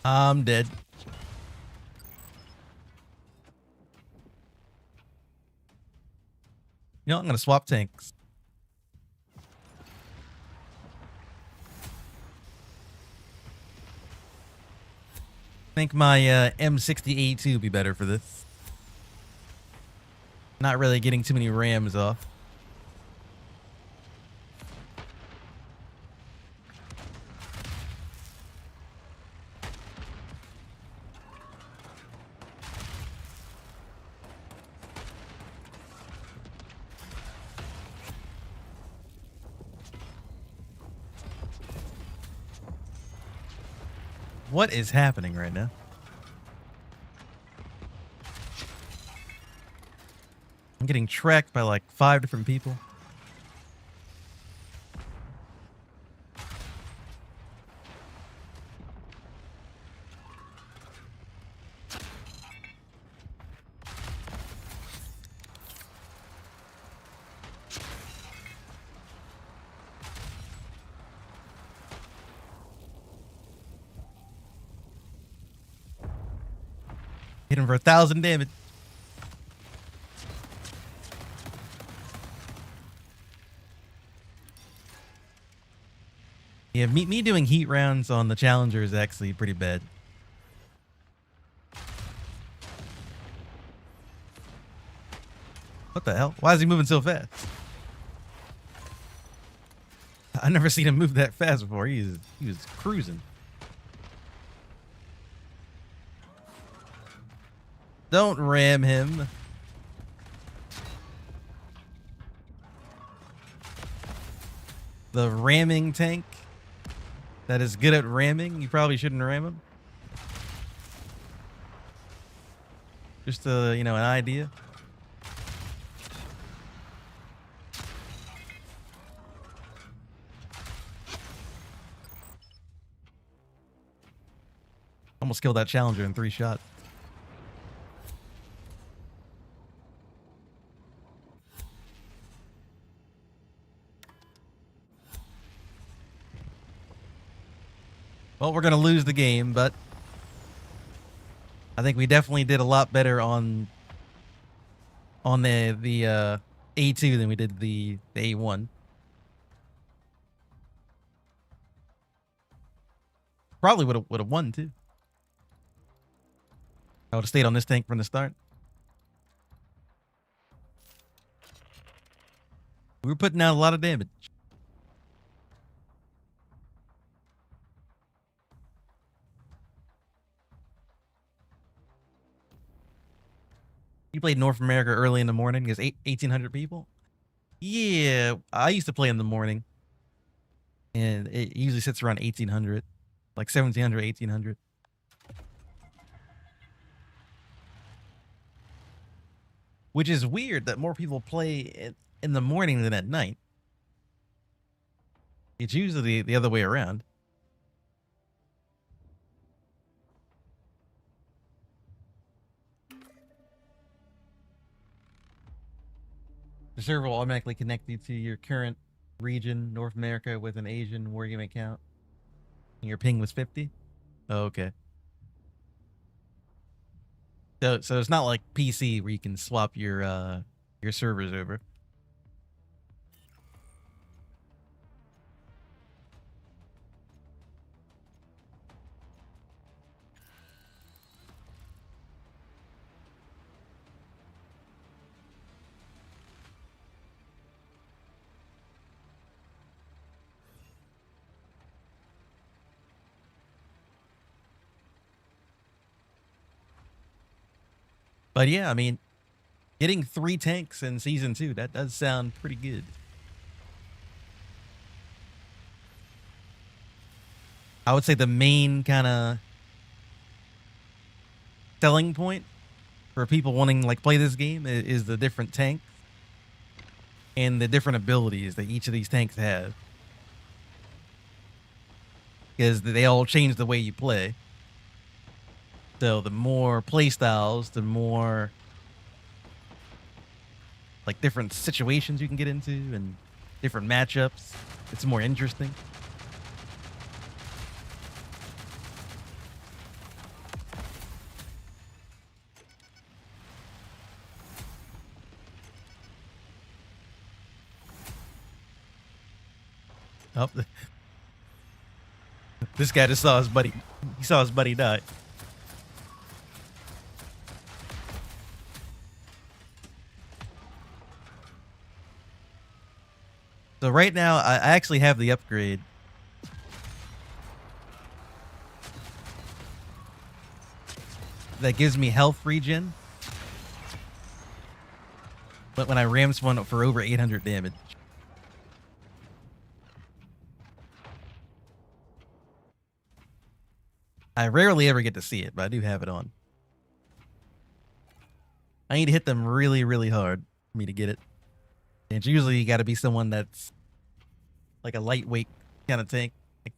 I'm dead. You know, I'm gonna swap tanks. I think my M60A2 would be better for this. Not really getting too many rams off. What is happening right now? I'm getting tracked by like 5 different people. Hit him for 1,000 damage. Yeah, me doing heat rounds on the Challenger is actually pretty bad. What the hell? Why is he moving so fast? I've never seen him move that fast before. He was cruising. Don't ram him. The ramming tank that is good at ramming. You probably shouldn't ram him. Just an idea. Almost killed that Challenger in 3 shots. Well, we're going to lose the game, but I think we definitely did a lot better on the A2 than we did the A1. Probably would have won too. I would have stayed on this tank from the start. We were putting out a lot of damage. You played North America early in the morning because 1,800 people? Yeah, I used to play in the morning. And it usually sits around 1,800. Like 1,700, 1,800. Which is weird that more people play in the morning than at night. It's usually the other way around. The server will automatically connect you to your current region, North America, with an Asian wargame account. And your ping was 50? Oh, okay. So it's not like PC where you can swap your servers over. But yeah, I mean, getting 3 tanks in season 2, that does sound pretty good. I would say the main kind of selling point for people wanting like play this game is the different tanks and the different abilities that each of these tanks have, because they all change the way you play. So the more play styles, the more like different situations you can get into and different matchups, it's more interesting. Oh, this guy just saw his buddy. He saw his buddy die. So right now, I actually have the upgrade. That gives me health regen. But when I ram one for over 800 damage. I rarely ever get to see it, but I do have it on. I need to hit them really, really hard for me to get it. And it's usually you got to be someone that's like a lightweight kind of tank. I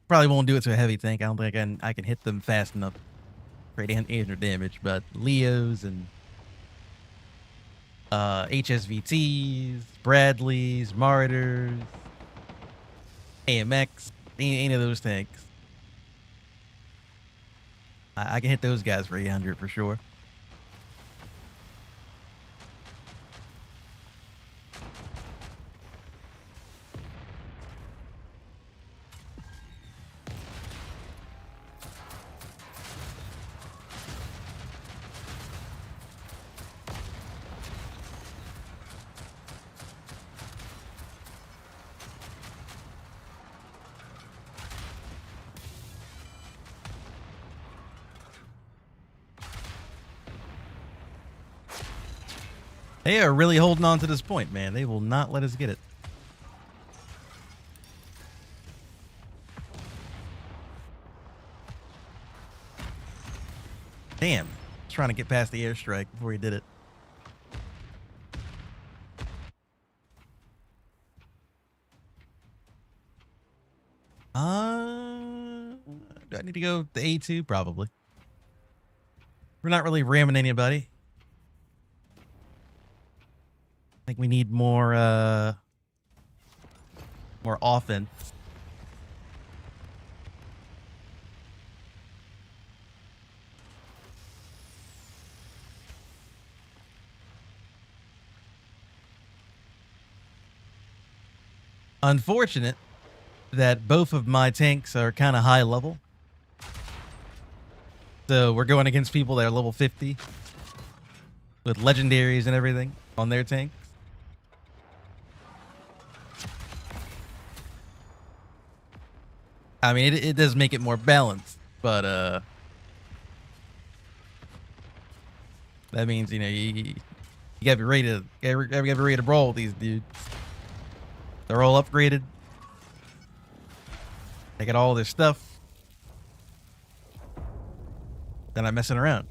probably won't do it to a heavy tank. I don't think I can hit them fast enough for 800 damage. But Leos and HSVTs, Bradleys, Martyrs, AMX, any of those tanks. I can hit those guys for 800 for sure. They are really holding on to this point, man. They will not let us get it. Damn. Trying to get past the airstrike before he did it. Do I need to go to A2? Probably. We're not really ramming anybody. I think we need more offense. Unfortunate that both of my tanks are kind of high level. So we're going against people that are level 50 with legendaries and everything on their tanks. I mean, it does make it more balanced, but that means, you know, you gotta be ready to gotta be ready to brawl with these dudes. They're all upgraded. They got all their stuff. They're not messing around.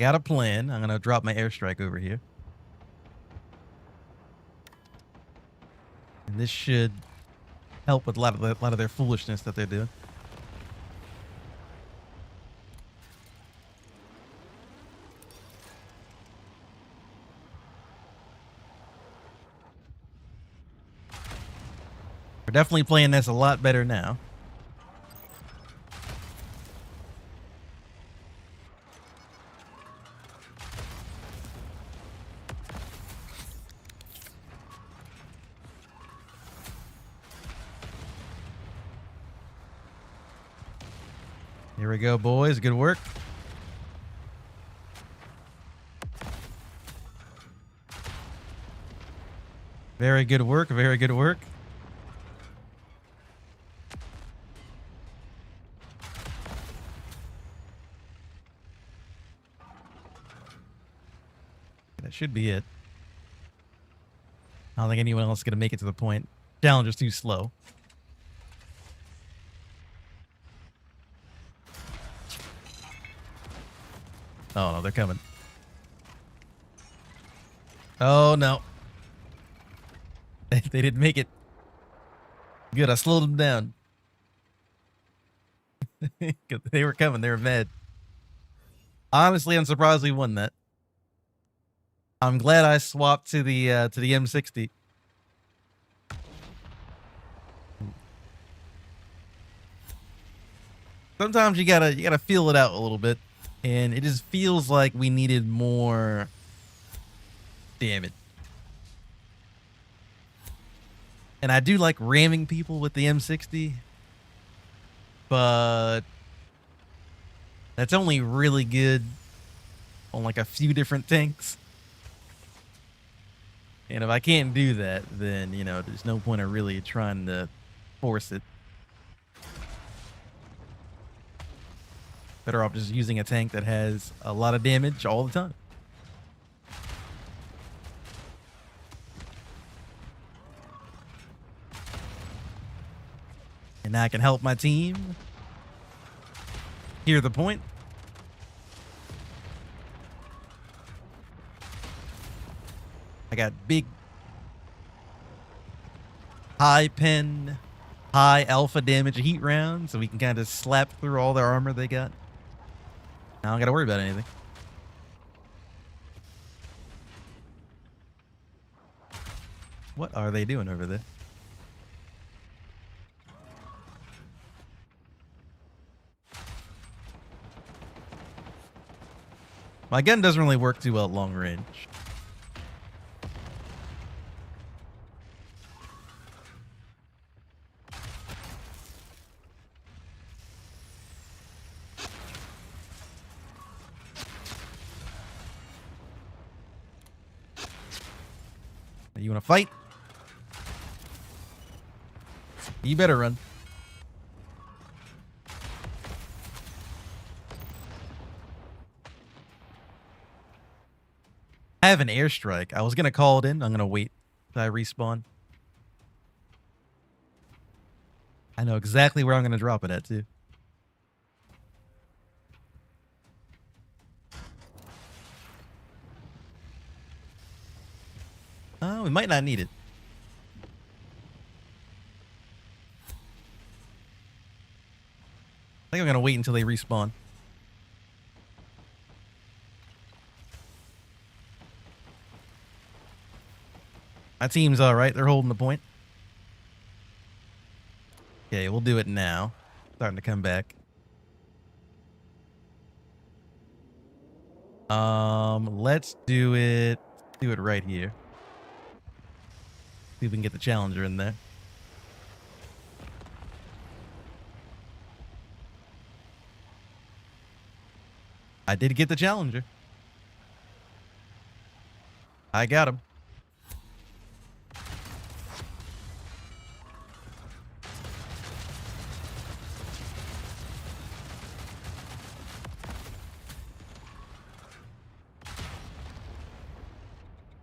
got a plan. I'm gonna drop my airstrike over here. And this should help with a lot of their foolishness that they're doing. We're definitely playing this a lot better now. Here we go, boys. Good work. Very good work. Very good work. That should be it. I don't think anyone else is going to make it to the point. Challenger's too slow. Oh, no, they're coming. Oh, no. They didn't make it. Good, I slowed them down. They were coming. They were mad. Honestly, I'm surprised we won that. I'm glad I swapped to the M60. Sometimes you gotta feel it out a little bit, and it just feels like we needed more damage. And I do like ramming people with the M60, but that's only really good on like a few different tanks. And if I can't do that, then, you know, there's no point of really trying to force it. Better off just using a tank that has a lot of damage all the time. And now I can help my team hear the point. I got big, high pen, high alpha damage heat rounds, so we can kind of slap through all their armor they got. Now I don't got to worry about anything. What are they doing over there? My gun doesn't really work too well at long range. You want to fight? You better run. I have an airstrike. I was going to call it in. I'm going to wait till I respawn. I know exactly where I'm going to drop it at, too. Oh, we might not need it. I think I'm going to wait until they respawn. My team's all right. They're holding the point. Okay, we'll do it now. Starting to come back. Let's do it. Do it right here. See if we can get the Challenger in there. I did get the Challenger. I got him.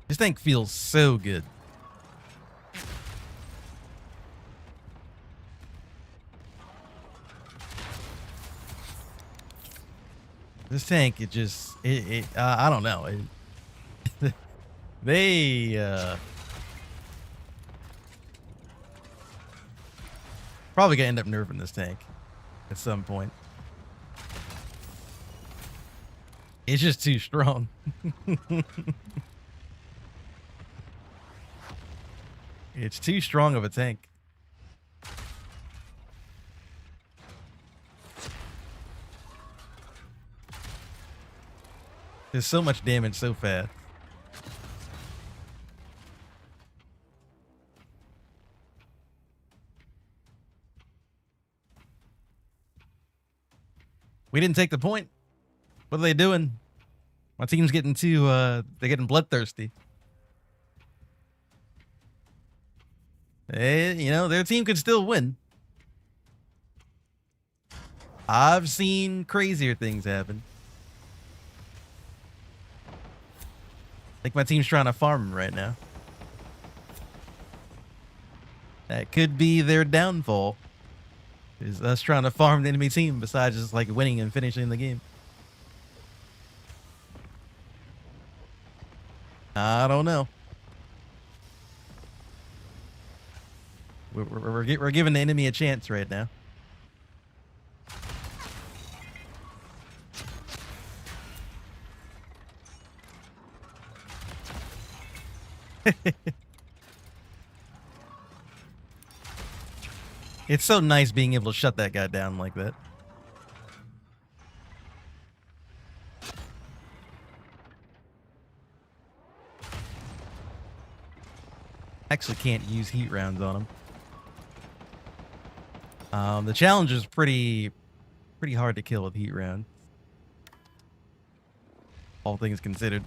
This thing feels so good. This tank, I don't know. They probably gonna end up nerfing this tank at some point. It's just too strong. It's too strong of a tank. There's so much damage so fast. We didn't take the point. What are they doing? My team's getting too, they're getting bloodthirsty. You know, their team could still win. I've seen crazier things happen. I think my team's trying to farm right now. That could be their downfall. Is us trying to farm the enemy team besides just like winning and finishing the game. I don't know. We're giving the enemy a chance right now. It's so nice being able to shut that guy down like that. Actually can't use heat rounds on him. The challenge is pretty hard to kill with heat round. All things considered.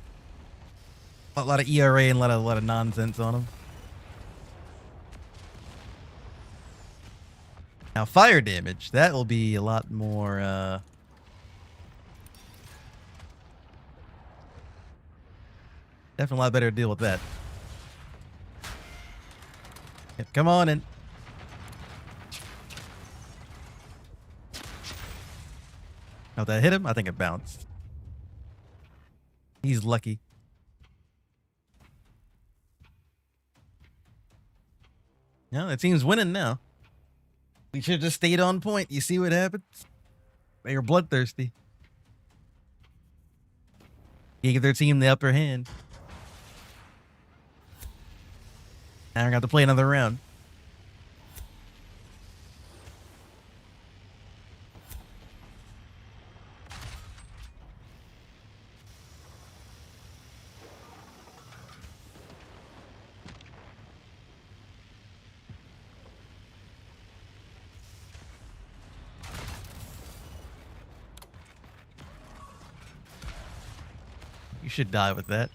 A lot of ERA and a lot of nonsense on him. Now fire damage, that will be a lot more definitely a lot better to deal with that. Yep, come on in. Oh, that hit him? I think it bounced. He's lucky. No, the team's winning now. We should have just stayed on point. You see what happens? They are bloodthirsty. You give their team the upper hand. Now I got to play another round. You should die with that.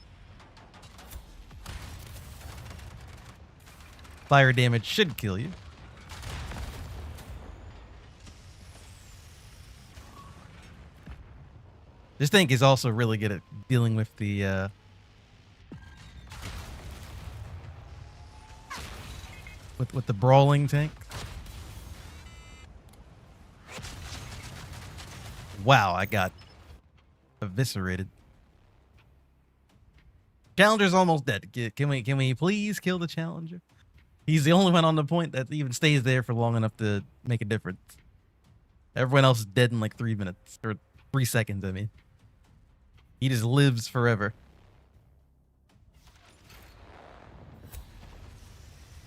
Fire damage should kill you. This tank is also really good at dealing with the with the brawling tank. Wow, I got eviscerated. Challenger's almost dead. Can we please kill the Challenger? He's the only one on the point that even stays there for long enough to make a difference. Everyone else is dead in like 3 minutes or 3 seconds. I mean, he just lives forever.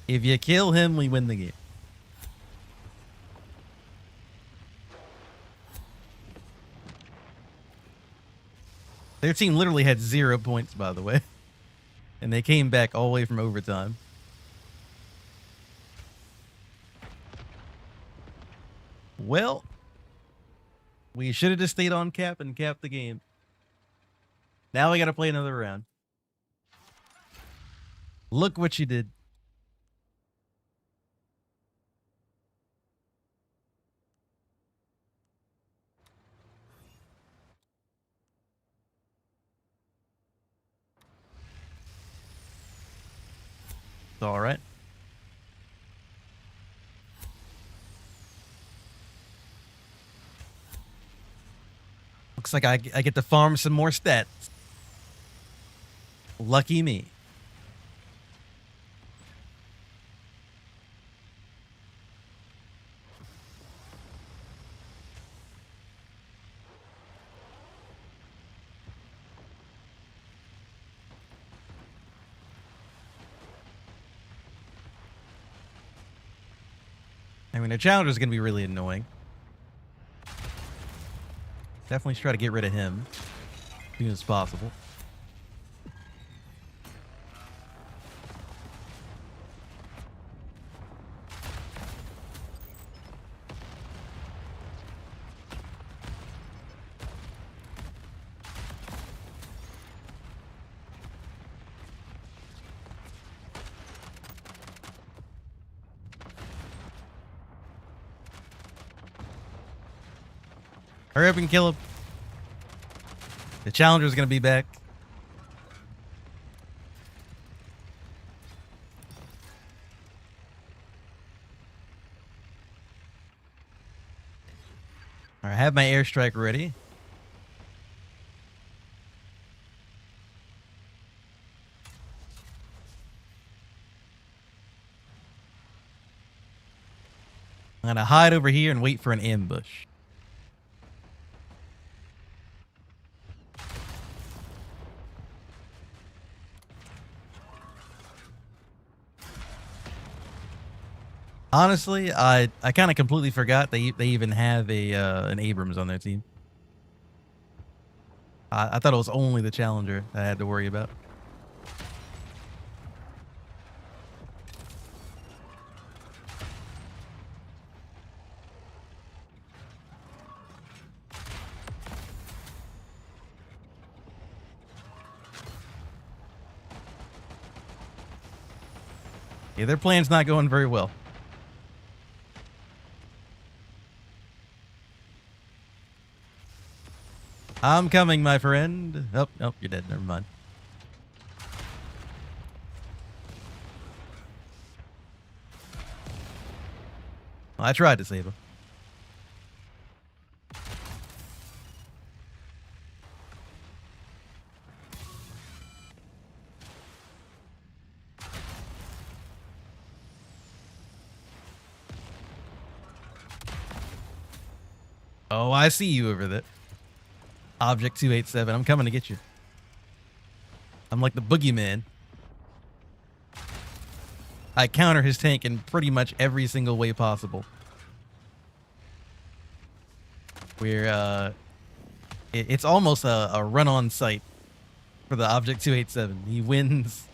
If you kill him, we win the game. Their team literally had 0 points, by the way. And they came back all the way from overtime. Well, we should have just stayed on cap and capped the game. Now we got to play another round. Look what you did. It's all right. Looks like I get to farm some more stats. Lucky me. I mean, the challenger is going to be really annoying. Definitely try to get rid of him as soon as possible. Hurry up and kill him. The challenger is going to be back. All right, I have my airstrike ready. I'm going to hide over here and wait for an ambush. Honestly, I kind of completely forgot they even have an Abrams on their team. I thought it was only the challenger I had to worry about. Yeah, their plan's not going very well. I'm coming, my friend. Oh, nope, you're dead. Never mind. Well, I tried to save him. Oh, I see you over there. Object 287. I'm coming to get you. I'm like the boogeyman. I counter his tank in pretty much every single way possible. It's almost a run-on sight for the Object 287. He wins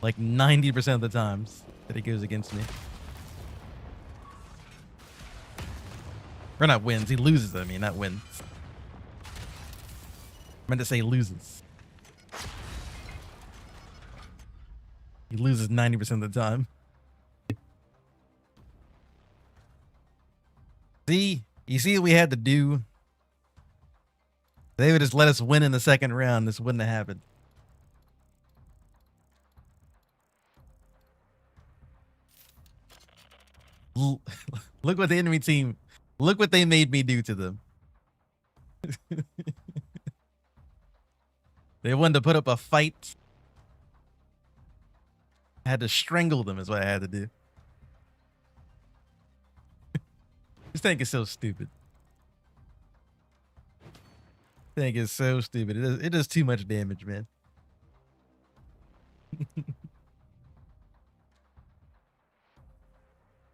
like 90% of the times that he goes against me. Or not wins, he loses, I mean, not wins. I meant to say loses. He loses 90% of the time. See? You see what we had to do? They would just let us win in the second round. This wouldn't have happened. Look what the enemy team... Look what they made me do to them. They wanted to put up a fight. I had to strangle them is what I had to do. This tank is so stupid. This tank is so stupid. It does too much damage, man.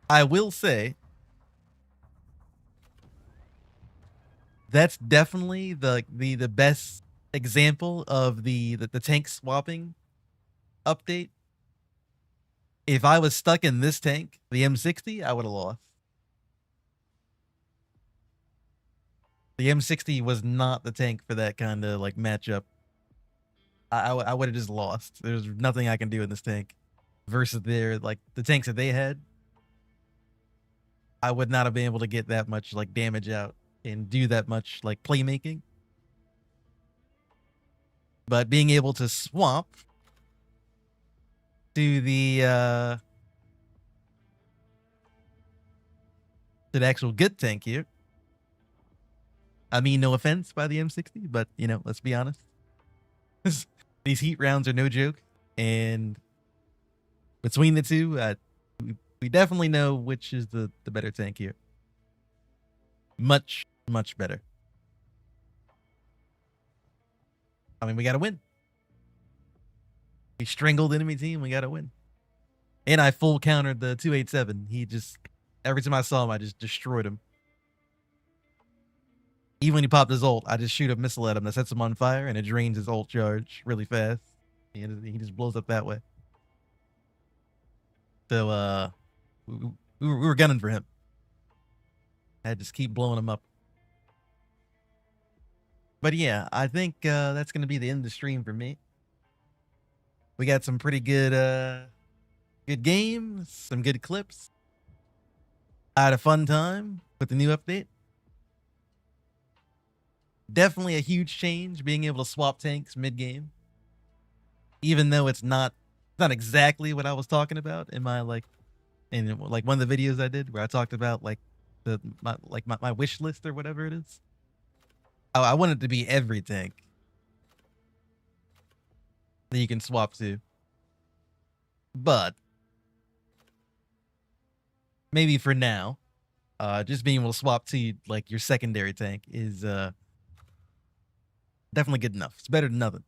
I will say that's definitely the best example of the tank swapping update. If I was stuck in this tank, the M60, I would have lost. The M60 was not the tank for that kind of like matchup. I would have just lost. There's nothing I can do in this tank versus their like the tanks that they had. I would not have been able to get that much like damage out and do that much like playmaking. But being able to swap to the actual good tank here, I mean, no offense by the M60, but you know, let's be honest. These heat rounds are no joke, and between the two, we definitely know which is the better tank here. Much, much better. I mean, we got to win. We strangled enemy team. We got to win. And I full countered the 287. He just, every time I saw him, I just destroyed him. Even when he popped his ult, I just shoot a missile at him that sets him on fire, and it drains his ult charge really fast. He just blows up that way. So, we were gunning for him. I had to just keep blowing him up. But yeah, I think that's going to be the end of the stream for me. We got some pretty good good games, some good clips. I had a fun time with the new update. Definitely a huge change being able to swap tanks mid-game. Even though it's not exactly what I was talking about in my one of the videos I did where I talked about like my wish list or whatever it is. I want it to be every tank that you can swap to. But maybe for now, just being able to swap to like your secondary tank is definitely good enough. It's better than nothing.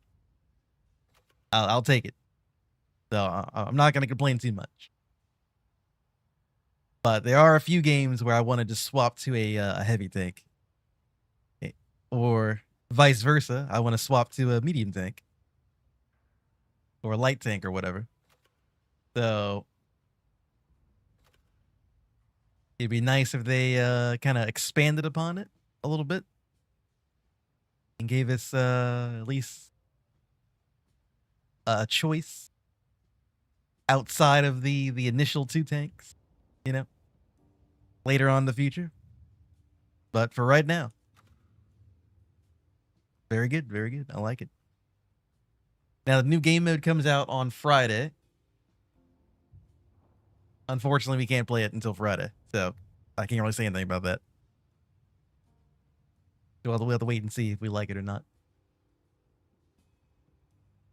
I'll take it. So I'm not going to complain too much. But there are a few games where I want to just swap to a heavy tank. Or vice versa. I want to swap to a medium tank. Or a light tank or whatever. So it'd be nice if they kind of expanded upon it a little bit. And gave us at least a choice outside of the initial two tanks, you know, later on in the future. But for right now, very good, very good. I like it. Now, the new game mode comes out on Friday. Unfortunately, we can't play it until Friday, so I can't really say anything about that. So we'll have to wait and see if we like it or not.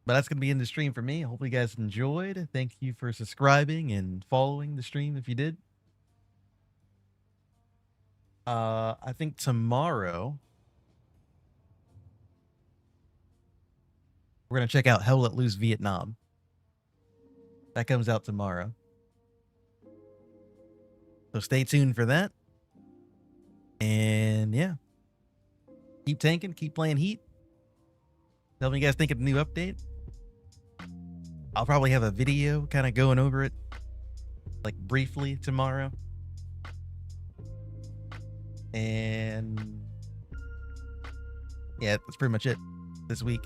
But that's going to be in the stream for me. Hopefully you guys enjoyed. Thank you for subscribing and following the stream if you did. I think tomorrow we're going to check out Hell Let Loose Vietnam. That comes out tomorrow. So stay tuned for that. And yeah. Keep tanking, keep playing Heat. Tell me you guys think of the new update. I'll probably have a video kind of going over it, like briefly tomorrow. And yeah, that's pretty much it this week.